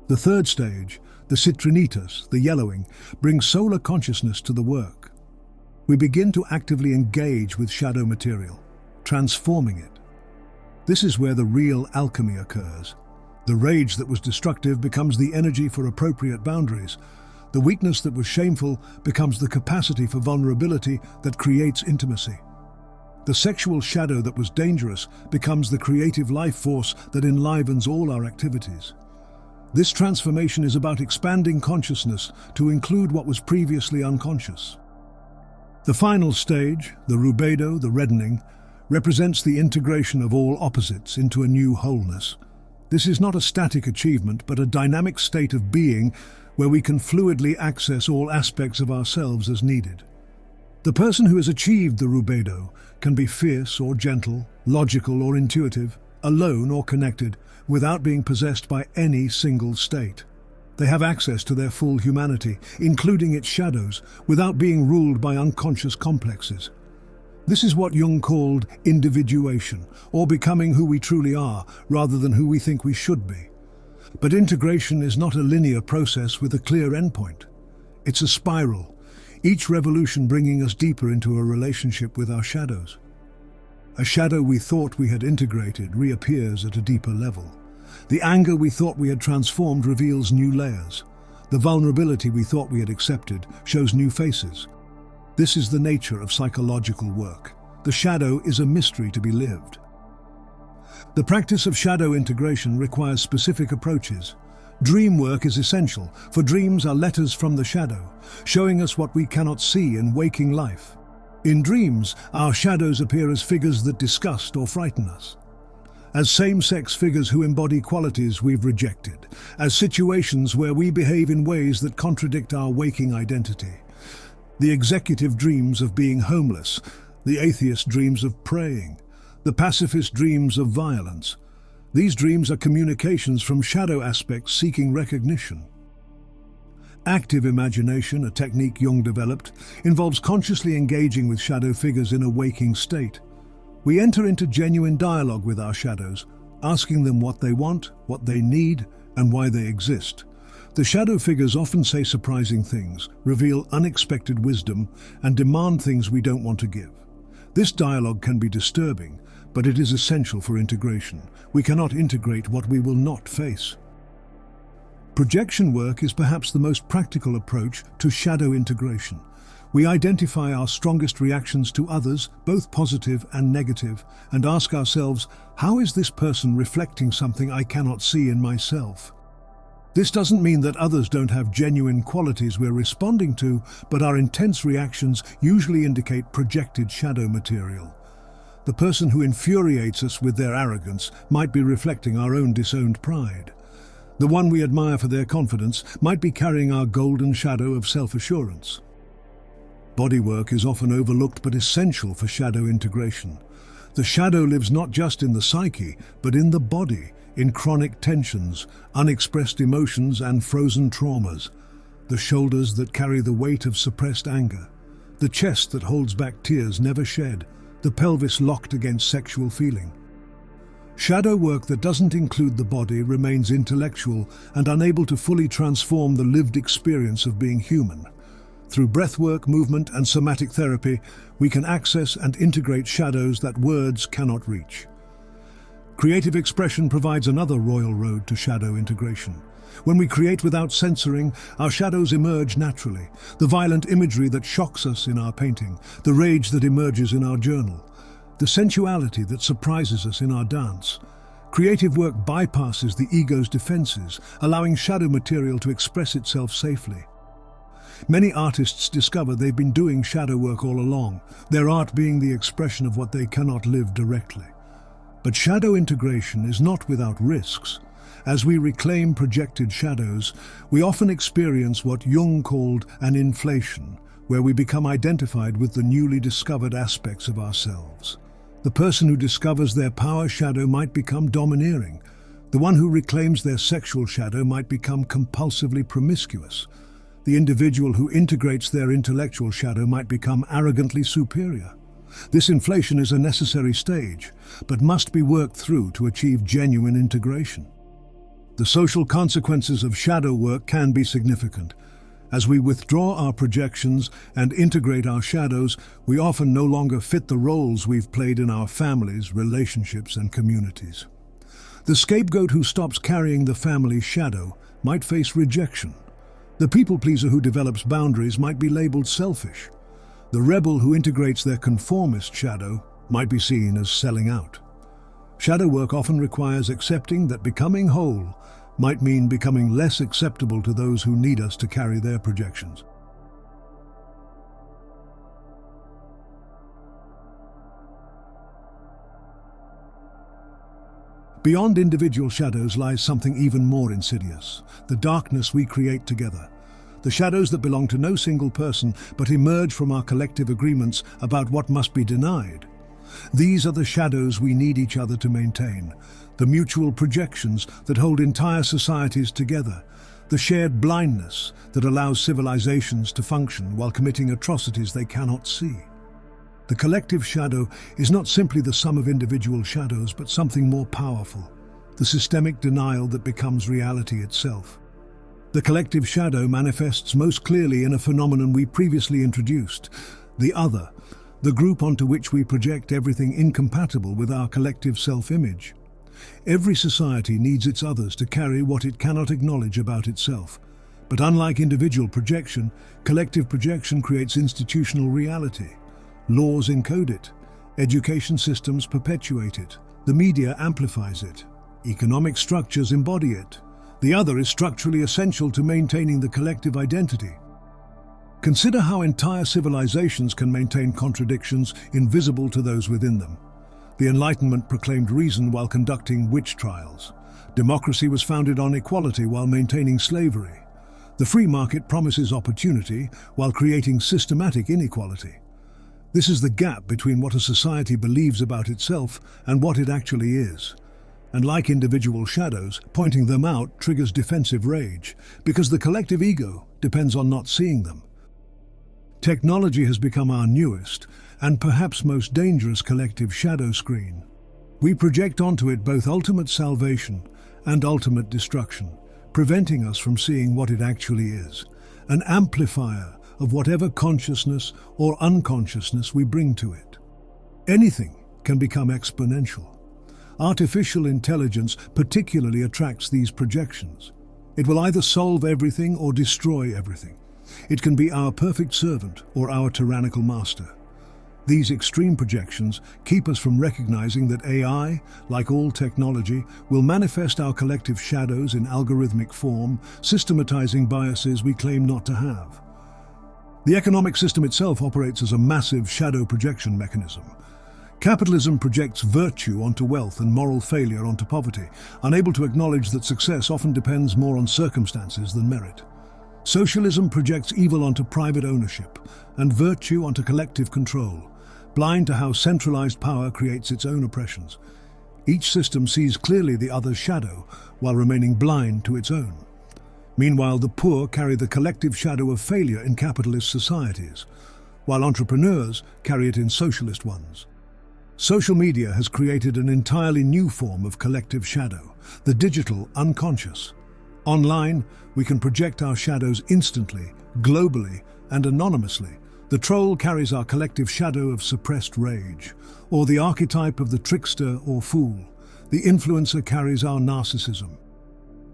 The third stage, the citrinitas, the yellowing, brings solar consciousness to the work. We begin to actively engage with shadow material, transforming it. This is where the real alchemy occurs. The rage that was destructive becomes the energy for appropriate boundaries. The weakness that was shameful becomes the capacity for vulnerability that creates intimacy. The sexual shadow that was dangerous becomes the creative life force that enlivens all our activities. This transformation is about expanding consciousness to include what was previously unconscious. The final stage, the rubedo, the reddening, represents the integration of all opposites into a new wholeness. This is not a static achievement, but a dynamic state of being where we can fluidly access all aspects of ourselves as needed. The person who has achieved the rubedo can be fierce or gentle, logical or intuitive, alone or connected, without being possessed by any single state. They have access to their full humanity, including its shadows, without being ruled by unconscious complexes. This is what Jung called individuation, or becoming who we truly are, rather than who we think we should be. But integration is not a linear process with a clear endpoint. It's a spiral, each revolution bringing us deeper into a relationship with our shadows. A shadow we thought we had integrated reappears at a deeper level. The anger we thought we had transformed reveals new layers. The vulnerability we thought we had accepted shows new faces. This is the nature of psychological work. The shadow is a mystery to be lived. The practice of shadow integration requires specific approaches. Dream work is essential, for dreams are letters from the shadow, showing us what we cannot see in waking life. In dreams, our shadows appear as figures that disgust or frighten us, as same-sex figures who embody qualities we've rejected, as situations where we behave in ways that contradict our waking identity. The executive dreams of being homeless, the atheist dreams of praying, the pacifist dreams of violence. These dreams are communications from shadow aspects seeking recognition. Active imagination, a technique Jung developed, involves consciously engaging with shadow figures in a waking state. We enter into genuine dialogue with our shadows, asking them what they want, what they need, and why they exist. The shadow figures often say surprising things, reveal unexpected wisdom, and demand things we don't want to give. This dialogue can be disturbing, but it is essential for integration. We cannot integrate what we will not face. Projection work is perhaps the most practical approach to shadow integration. We identify our strongest reactions to others, both positive and negative, and ask ourselves, how is this person reflecting something I cannot see in myself? This doesn't mean that others don't have genuine qualities we're responding to, but our intense reactions usually indicate projected shadow material. The person who infuriates us with their arrogance might be reflecting our own disowned pride. The one we admire for their confidence might be carrying our golden shadow of self-assurance. Bodywork is often overlooked but essential for shadow integration. The shadow lives not just in the psyche, but in the body, in chronic tensions, unexpressed emotions and frozen traumas. The shoulders that carry the weight of suppressed anger. The chest that holds back tears never shed. The pelvis locked against sexual feeling. Shadow work that doesn't include the body remains intellectual and unable to fully transform the lived experience of being human. Through breathwork, movement, and somatic therapy, we can access and integrate shadows that words cannot reach. Creative expression provides another royal road to shadow integration. When we create without censoring, our shadows emerge naturally. The violent imagery that shocks us in our painting, the rage that emerges in our journal, the sensuality that surprises us in our dance. Creative work bypasses the ego's defenses, allowing shadow material to express itself safely. Many artists discover they've been doing shadow work all along, their art being the expression of what they cannot live directly. But shadow integration is not without risks. As we reclaim projected shadows, we often experience what Jung called an inflation, where we become identified with the newly discovered aspects of ourselves. The person who discovers their power shadow might become domineering. The one who reclaims their sexual shadow might become compulsively promiscuous. The individual who integrates their intellectual shadow might become arrogantly superior. This inflation is a necessary stage, but must be worked through to achieve genuine integration. The social consequences of shadow work can be significant. As we withdraw our projections and integrate our shadows, we often no longer fit the roles we've played in our families, relationships, and communities. The scapegoat who stops carrying the family shadow might face rejection. The people pleaser who develops boundaries might be labeled selfish. The rebel who integrates their conformist shadow might be seen as selling out. Shadow work often requires accepting that becoming whole might mean becoming less acceptable to those who need us to carry their projections. Beyond individual shadows lies something even more insidious, the darkness we create together. The shadows that belong to no single person but emerge from our collective agreements about what must be denied. These are the shadows we need each other to maintain, the mutual projections that hold entire societies together, the shared blindness that allows civilizations to function while committing atrocities they cannot see. The collective shadow is not simply the sum of individual shadows, but something more powerful, the systemic denial that becomes reality itself. The collective shadow manifests most clearly in a phenomenon we previously introduced, the other, the group onto which we project everything incompatible with our collective self-image. Every society needs its others to carry what it cannot acknowledge about itself. But unlike individual projection, collective projection creates institutional reality. Laws encode it, education systems perpetuate it, the media amplifies it, economic structures embody it. The other is structurally essential to maintaining the collective identity. Consider how entire civilizations can maintain contradictions invisible to those within them. The Enlightenment proclaimed reason while conducting witch trials. Democracy was founded on equality while maintaining slavery. The free market promises opportunity while creating systematic inequality. This is the gap between what a society believes about itself and what it actually is. And like individual shadows, pointing them out triggers defensive rage, because the collective ego depends on not seeing them. Technology has become our newest and perhaps most dangerous collective shadow screen. We project onto it both ultimate salvation and ultimate destruction, preventing us from seeing what it actually is, an amplifier of whatever consciousness or unconsciousness we bring to it. Anything can become exponential. Artificial intelligence particularly attracts these projections. It will either solve everything or destroy everything. It can be our perfect servant or our tyrannical master. These extreme projections keep us from recognizing that AI, like all technology, will manifest our collective shadows in algorithmic form, systematizing biases we claim not to have. The economic system itself operates as a massive shadow projection mechanism. Capitalism projects virtue onto wealth and moral failure onto poverty, unable to acknowledge that success often depends more on circumstances than merit. Socialism projects evil onto private ownership and virtue onto collective control, blind to how centralized power creates its own oppressions. Each system sees clearly the other's shadow while remaining blind to its own. Meanwhile, the poor carry the collective shadow of failure in capitalist societies, while entrepreneurs carry it in socialist ones. Social media has created an entirely new form of collective shadow, the digital unconscious. Online, we can project our shadows instantly, globally, and anonymously. The troll carries our collective shadow of suppressed rage, or the archetype of the trickster or fool. The influencer carries our narcissism.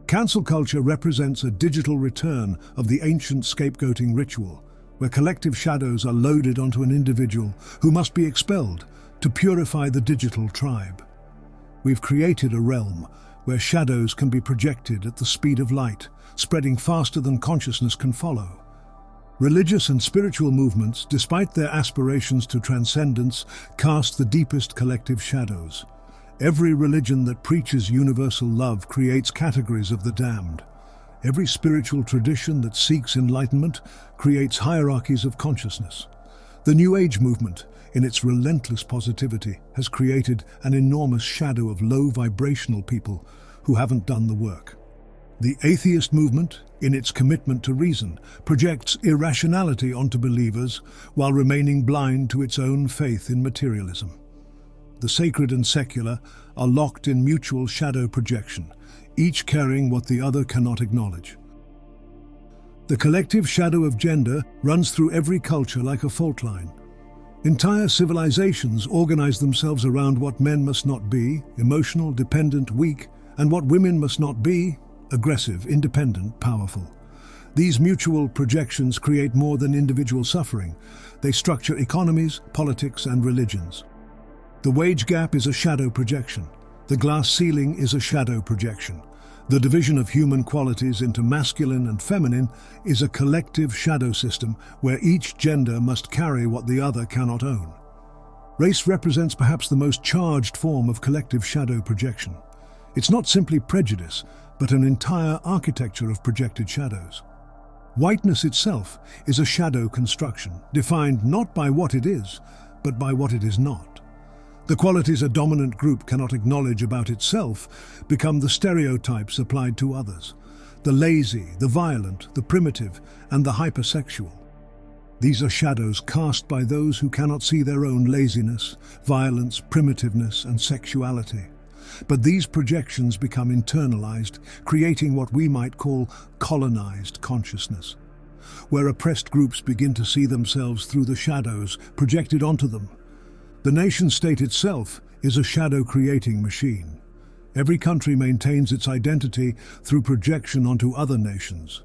Cancel culture represents a digital return of the ancient scapegoating ritual, where collective shadows are loaded onto an individual who must be expelled to purify the digital tribe. We've created a realm where shadows can be projected at the speed of light, spreading faster than consciousness can follow. Religious and spiritual movements, despite their aspirations to transcendence, cast the deepest collective shadows. Every religion that preaches universal love creates categories of the damned. Every spiritual tradition that seeks enlightenment creates hierarchies of consciousness. The New Age movement, in its relentless positivity, has created an enormous shadow of low vibrational people who haven't done the work. The atheist movement, in its commitment to reason, projects irrationality onto believers while remaining blind to its own faith in materialism. The sacred and secular are locked in mutual shadow projection, each carrying what the other cannot acknowledge. The collective shadow of gender runs through every culture like a fault line. Entire civilizations organize themselves around what men must not be, emotional, dependent, weak, and what women must not be, aggressive, independent, powerful. These mutual projections create more than individual suffering. They structure economies, politics, and religions. The wage gap is a shadow projection. The glass ceiling is a shadow projection. The division of human qualities into masculine and feminine is a collective shadow system where each gender must carry what the other cannot own. Race represents perhaps the most charged form of collective shadow projection. It's not simply prejudice, but an entire architecture of projected shadows. Whiteness itself is a shadow construction, defined not by what it is, but by what it is not. The qualities a dominant group cannot acknowledge about itself become the stereotypes applied to others. The lazy, the violent, the primitive, and the hypersexual. These are shadows cast by those who cannot see their own laziness, violence, primitiveness, and sexuality. But these projections become internalized, creating what we might call colonized consciousness, where oppressed groups begin to see themselves through the shadows projected onto them. The nation-state itself is a shadow-creating machine. Every country maintains its identity through projection onto other nations.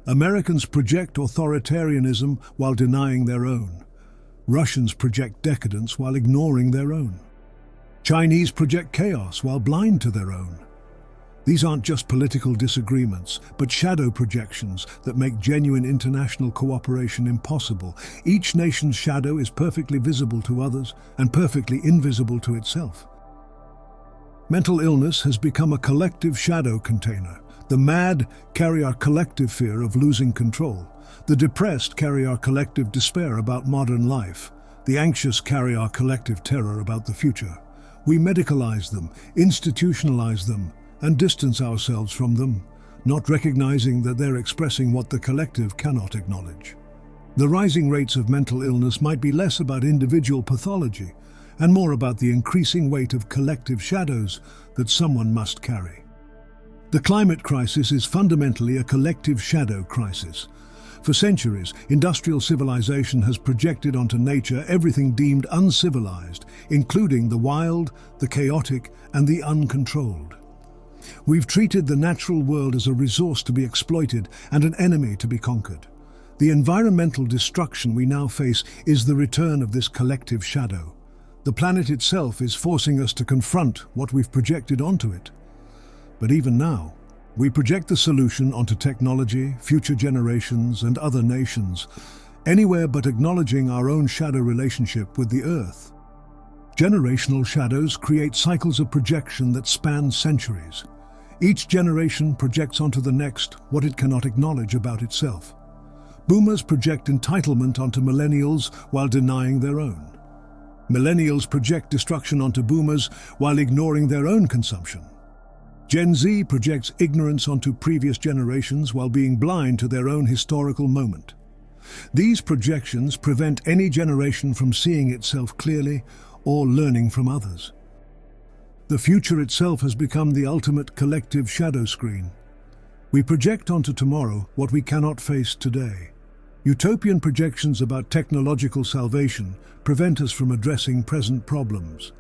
Americans project authoritarianism while denying their own. Russians project decadence while ignoring their own. Chinese project chaos while blind to their own. These aren't just political disagreements, but shadow projections that make genuine international cooperation impossible. Each nation's shadow is perfectly visible to others and perfectly invisible to itself. Mental illness has become a collective shadow container. The mad carry our collective fear of losing control. The depressed carry our collective despair about modern life. The anxious carry our collective terror about the future. We medicalize them, institutionalize them, and distance ourselves from them, not recognizing that they're expressing what the collective cannot acknowledge. The rising rates of mental illness might be less about individual pathology and more about the increasing weight of collective shadows that someone must carry. The climate crisis is fundamentally a collective shadow crisis. For centuries, industrial civilization has projected onto nature everything deemed uncivilized, including the wild, the chaotic, and the uncontrolled. We've treated the natural world as a resource to be exploited and an enemy to be conquered. The environmental destruction we now face is the return of this collective shadow. The planet itself is forcing us to confront what we've projected onto it. But even now, we project the solution onto technology, future generations, and other nations, anywhere but acknowledging our own shadow relationship with the Earth. Generational shadows create cycles of projection that span centuries. Each generation projects onto the next what it cannot acknowledge about itself. Boomers project entitlement onto millennials while denying their own. Millennials project destruction onto boomers while ignoring their own consumption. Gen Z projects ignorance onto previous generations while being blind to their own historical moment. These projections prevent any generation from seeing itself clearly or learning from others. The future itself has become the ultimate collective shadow screen. We project onto tomorrow what we cannot face today. Utopian projections about technological salvation prevent us from addressing present problems.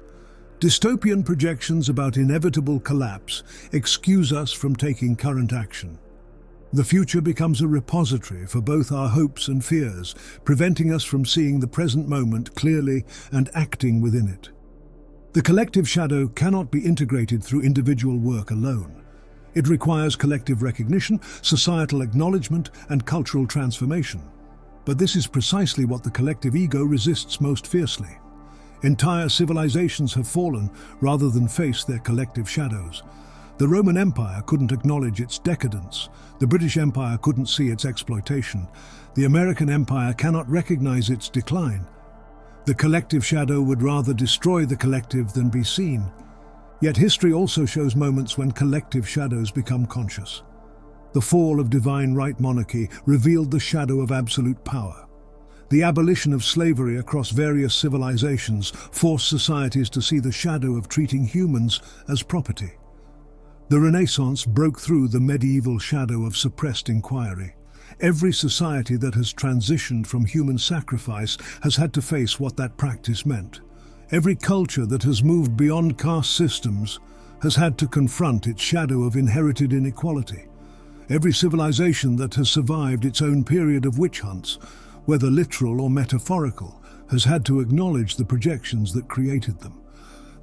Dystopian projections about inevitable collapse excuse us from taking current action. The future becomes a repository for both our hopes and fears, preventing us from seeing the present moment clearly and acting within it. The collective shadow cannot be integrated through individual work alone. It requires collective recognition, societal acknowledgement, and cultural transformation. But this is precisely what the collective ego resists most fiercely. Entire civilizations have fallen rather than face their collective shadows. The Roman Empire couldn't acknowledge its decadence. The British Empire couldn't see its exploitation. The American Empire cannot recognize its decline. The collective shadow would rather destroy the collective than be seen. Yet history also shows moments when collective shadows become conscious. The fall of divine right monarchy revealed the shadow of absolute power. The abolition of slavery across various civilizations forced societies to see the shadow of treating humans as property. The Renaissance broke through the medieval shadow of suppressed inquiry. Every society that has transitioned from human sacrifice has had to face what that practice meant. Every culture that has moved beyond caste systems has had to confront its shadow of inherited inequality. Every civilization that has survived its own period of witch hunts, whether literal or metaphorical, has had to acknowledge the projections that created them.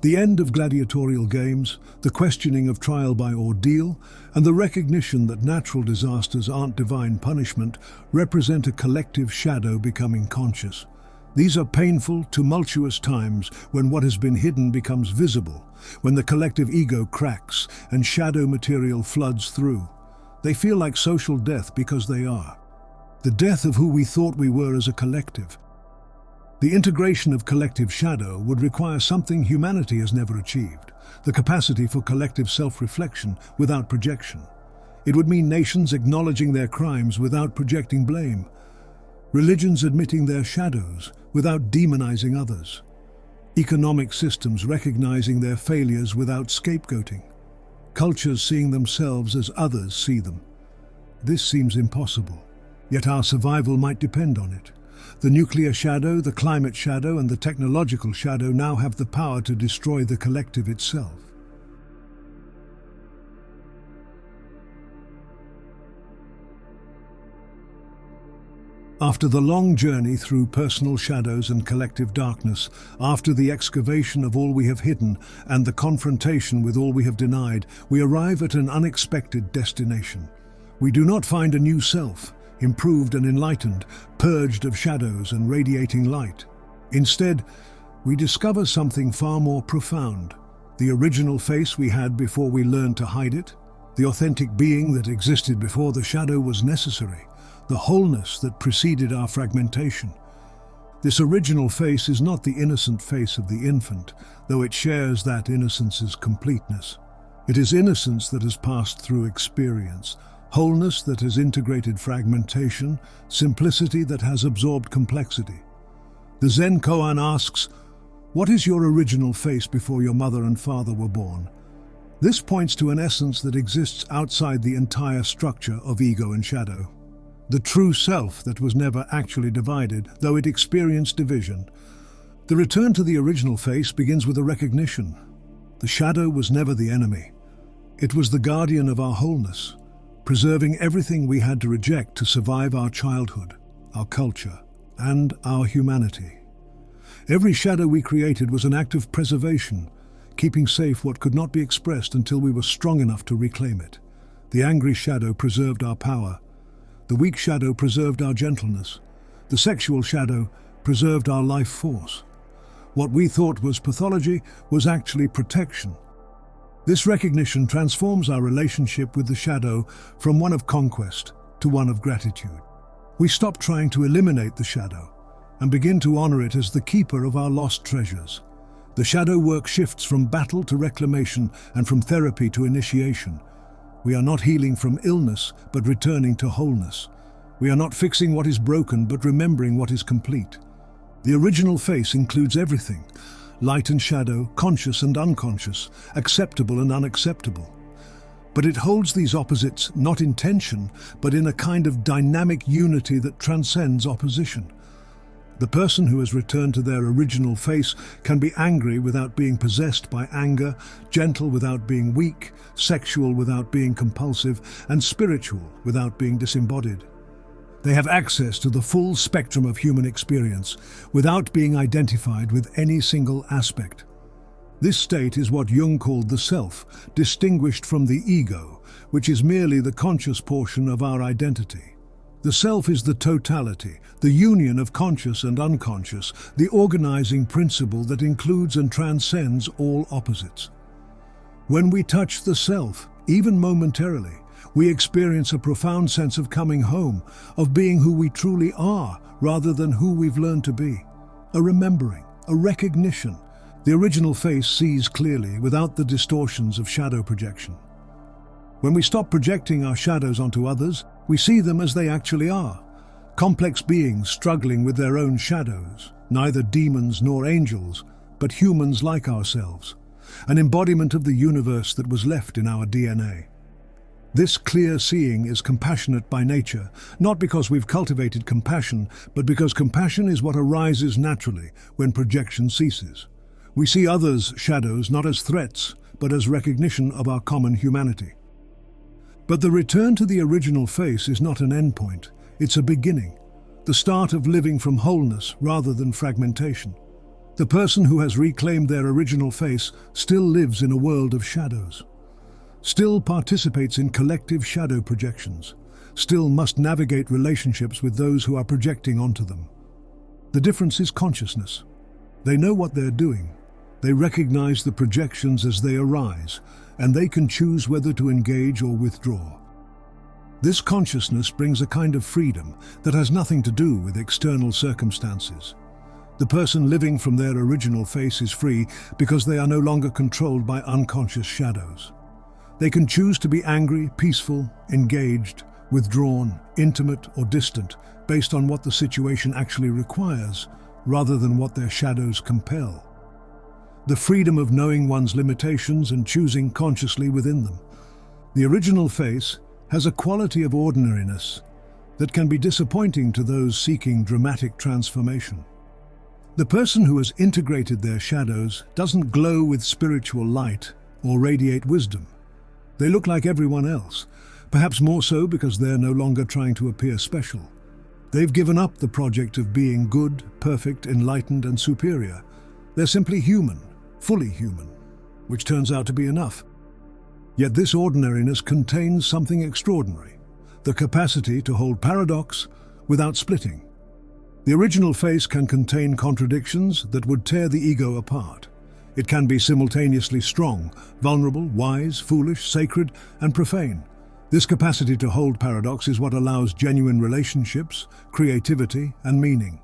The end of gladiatorial games, the questioning of trial by ordeal, and the recognition that natural disasters aren't divine punishment represent a collective shadow becoming conscious. These are painful, tumultuous times when what has been hidden becomes visible, when the collective ego cracks and shadow material floods through. They feel like social death because they are. The death of who we thought we were as a collective. The integration of collective shadow would require something humanity has never achieved, the capacity for collective self-reflection without projection. It would mean nations acknowledging their crimes without projecting blame, religions admitting their shadows without demonizing others, economic systems recognizing their failures without scapegoating, cultures seeing themselves as others see them. This seems impossible, yet our survival might depend on it. The nuclear shadow, the climate shadow, and the technological shadow now have the power to destroy the collective itself. After the long journey through personal shadows and collective darkness, after the excavation of all we have hidden and the confrontation with all we have denied, we arrive at an unexpected destination. We do not find a new self, improved and enlightened, purged of shadows and radiating light. Instead, we discover something far more profound, the original face we had before we learned to hide it, the authentic being that existed before the shadow was necessary, the wholeness that preceded our fragmentation. This original face is not the innocent face of the infant, though it shares that innocence's completeness. It is innocence that has passed through experience, wholeness that has integrated fragmentation, simplicity that has absorbed complexity. The Zen koan asks, "What is your original face before your mother and father were born?" This points to an essence that exists outside the entire structure of ego and shadow. The true self that was never actually divided, though it experienced division. The return to the original face begins with a recognition. The shadow was never the enemy. It was the guardian of our wholeness, preserving everything we had to reject to survive our childhood, our culture, and our humanity. Every shadow we created was an act of preservation, keeping safe what could not be expressed until we were strong enough to reclaim it. The angry shadow preserved our power. The weak shadow preserved our gentleness. The sexual shadow preserved our life force. What we thought was pathology was actually protection. This recognition transforms our relationship with the shadow from one of conquest to one of gratitude. We stop trying to eliminate the shadow and begin to honor it as the keeper of our lost treasures. The shadow work shifts from battle to reclamation and from therapy to initiation. We are not healing from illness, but returning to wholeness. We are not fixing what is broken, but remembering what is complete. The original face includes everything: light and shadow, conscious and unconscious, acceptable and unacceptable. But it holds these opposites not in tension, but in a kind of dynamic unity that transcends opposition. The person who has returned to their original face can be angry without being possessed by anger, gentle without being weak, sexual without being compulsive, and spiritual without being disembodied. They have access to the full spectrum of human experience without being identified with any single aspect. This state is what Jung called the self, distinguished from the ego, which is merely the conscious portion of our identity. The self is the totality, the union of conscious and unconscious, the organizing principle that includes and transcends all opposites. When we touch the self, even momentarily, we experience a profound sense of coming home, of being who we truly are rather than who we've learned to be. A remembering, a recognition. The original face sees clearly without the distortions of shadow projection. When we stop projecting our shadows onto others, we see them as they actually are. Complex beings struggling with their own shadows, neither demons nor angels, but humans like ourselves, an embodiment of the universe that was left in our DNA. This clear seeing is compassionate by nature, not because we've cultivated compassion, but because compassion is what arises naturally when projection ceases. We see others' shadows not as threats, but as recognition of our common humanity. But the return to the original face is not an endpoint, it's a beginning, the start of living from wholeness rather than fragmentation. The person who has reclaimed their original face still lives in a world of shadows, still participates in collective shadow projections, still must navigate relationships with those who are projecting onto them. The difference is consciousness. They know what they're doing. They recognize the projections as they arise, and they can choose whether to engage or withdraw. This consciousness brings a kind of freedom that has nothing to do with external circumstances. The person living from their original face is free because they are no longer controlled by unconscious shadows. They can choose to be angry, peaceful, engaged, withdrawn, intimate, or distant, based on what the situation actually requires, rather than what their shadows compel. The freedom of knowing one's limitations and choosing consciously within them. The original face has a quality of ordinariness that can be disappointing to those seeking dramatic transformation. The person who has integrated their shadows doesn't glow with spiritual light or radiate wisdom. They look like everyone else, perhaps more so because they're no longer trying to appear special. They've given up the project of being good, perfect, enlightened, and superior. They're simply human, fully human, which turns out to be enough. Yet this ordinariness contains something extraordinary, the capacity to hold paradox without splitting. The original face can contain contradictions that would tear the ego apart. It can be simultaneously strong, vulnerable, wise, foolish, sacred, and profane. This capacity to hold paradox is what allows genuine relationships, creativity, and meaning.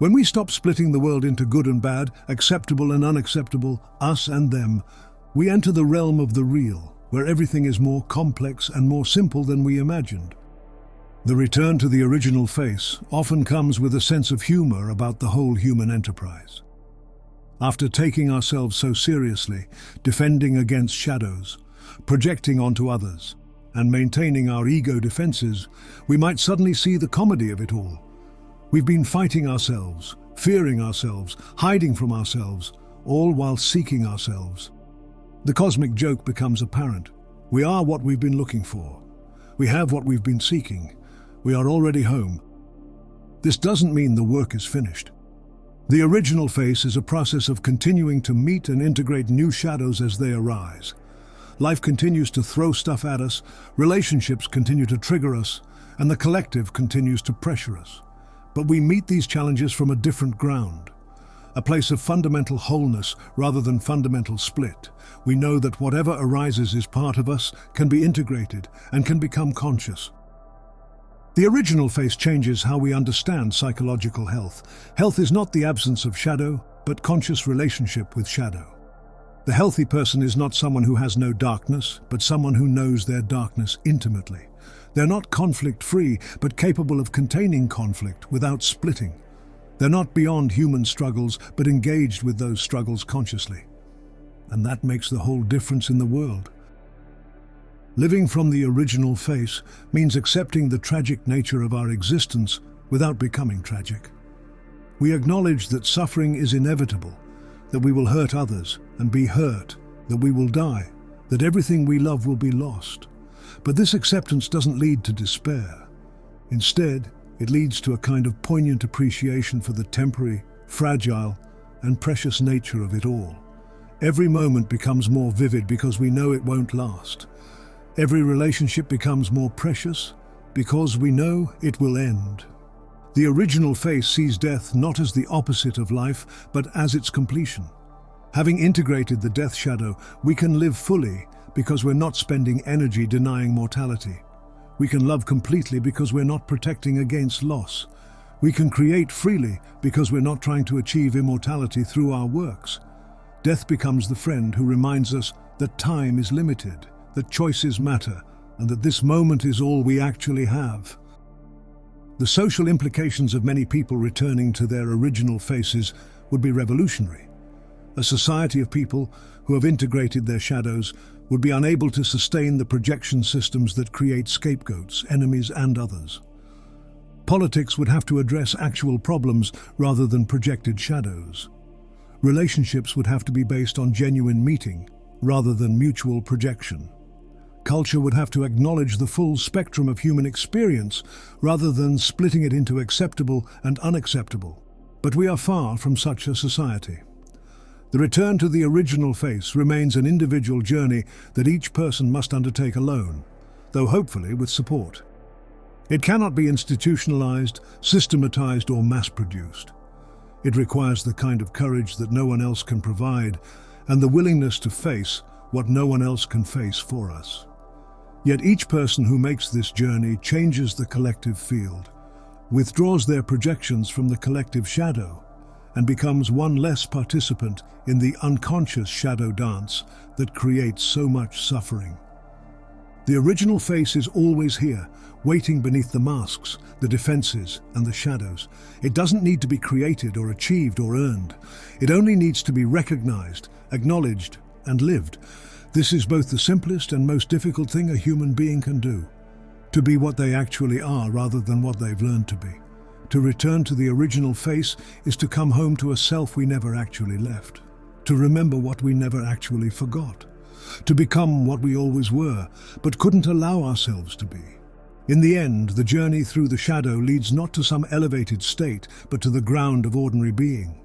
When we stop splitting the world into good and bad, acceptable and unacceptable, us and them, we enter the realm of the real, where everything is more complex and more simple than we imagined. The return to the original face often comes with a sense of humor about the whole human enterprise. After taking ourselves so seriously, defending against shadows, projecting onto others, and maintaining our ego defenses, we might suddenly see the comedy of it all. We've been fighting ourselves, fearing ourselves, hiding from ourselves, all while seeking ourselves. The cosmic joke becomes apparent. We are what we've been looking for. We have what we've been seeking. We are already home. This doesn't mean the work is finished. The original face is a process of continuing to meet and integrate new shadows as they arise. Life continues to throw stuff at us, relationships continue to trigger us, and the collective continues to pressure us. But we meet these challenges from a different ground, a place of fundamental wholeness rather than fundamental split. We know that whatever arises is part of us, can be integrated, and can become conscious. The original face changes how we understand psychological health. Health is not the absence of shadow, but conscious relationship with shadow. The healthy person is not someone who has no darkness, but someone who knows their darkness intimately. They're not conflict-free, but capable of containing conflict without splitting. They're not beyond human struggles, but engaged with those struggles consciously. And that makes the whole difference in the world. Living from the original face means accepting the tragic nature of our existence without becoming tragic. We acknowledge that suffering is inevitable, that we will hurt others and be hurt, that we will die, that everything we love will be lost. But this acceptance doesn't lead to despair. Instead, it leads to a kind of poignant appreciation for the temporary, fragile, and precious nature of it all. Every moment becomes more vivid because we know it won't last. Every relationship becomes more precious because we know it will end. The original face sees death not as the opposite of life, but as its completion. Having integrated the death shadow, we can live fully because we're not spending energy denying mortality. We can love completely because we're not protecting against loss. We can create freely because we're not trying to achieve immortality through our works. Death becomes the friend who reminds us that time is limited, that choices matter, and that this moment is all we actually have. The social implications of many people returning to their original faces would be revolutionary. A society of people who have integrated their shadows would be unable to sustain the projection systems that create scapegoats, enemies, and others. Politics would have to address actual problems rather than projected shadows. Relationships would have to be based on genuine meeting rather than mutual projection. Culture would have to acknowledge the full spectrum of human experience rather than splitting it into acceptable and unacceptable. But we are far from such a society. The return to the original face remains an individual journey that each person must undertake alone, though hopefully with support. It cannot be institutionalized, systematized, or mass-produced. It requires the kind of courage that no one else can provide, and the willingness to face what no one else can face for us. Yet each person who makes this journey changes the collective field, withdraws their projections from the collective shadow, and becomes one less participant in the unconscious shadow dance that creates so much suffering. The original face is always here, waiting beneath the masks, the defenses, and the shadows. It doesn't need to be created or achieved or earned. It only needs to be recognized, acknowledged, and lived. This is both the simplest and most difficult thing a human being can do. To be what they actually are rather than what they've learned to be. To return to the original face is to come home to a self we never actually left. To remember what we never actually forgot. To become what we always were, but couldn't allow ourselves to be. In the end, the journey through the shadow leads not to some elevated state, but to the ground of ordinary being.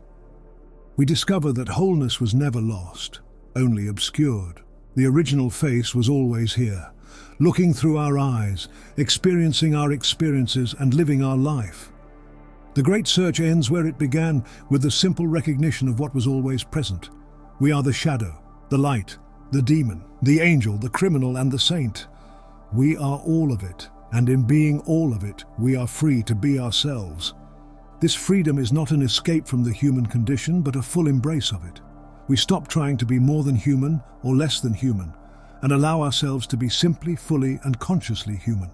We discover that wholeness was never lost, only obscured. The original face was always here, looking through our eyes, experiencing our experiences and living our life. The great search ends where it began, with the simple recognition of what was always present. We are the shadow, the light, the demon, the angel, the criminal, and the saint. We are all of it, and in being all of it, we are free to be ourselves. This freedom is not an escape from the human condition, but a full embrace of it. We stop trying to be more than human or less than human, and allow ourselves to be simply, fully, and consciously human.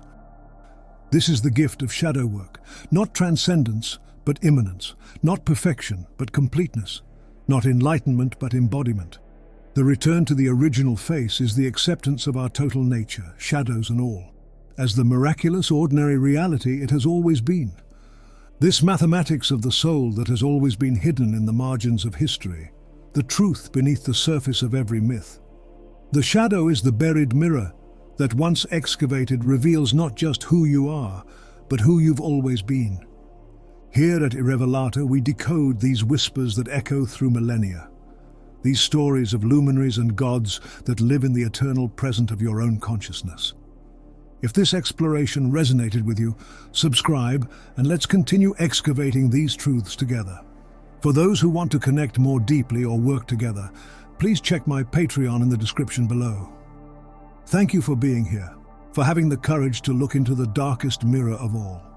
This is the gift of shadow work, not transcendence, but immanence, not perfection, but completeness, not enlightenment, but embodiment. The return to the original face is the acceptance of our total nature, shadows and all, as the miraculous, ordinary reality it has always been. This mathematics of the soul that has always been hidden in the margins of history, the truth beneath the surface of every myth. The shadow is the buried mirror that, once excavated, reveals not just who you are, but who you've always been. Here at Irrevelata, we decode these whispers that echo through millennia, these stories of luminaries and gods that live in the eternal present of your own consciousness. If this exploration resonated with you, subscribe and let's continue excavating these truths together. For those who want to connect more deeply or work together, please check my Patreon in the description below. Thank you for being here, for having the courage to look into the darkest mirror of all.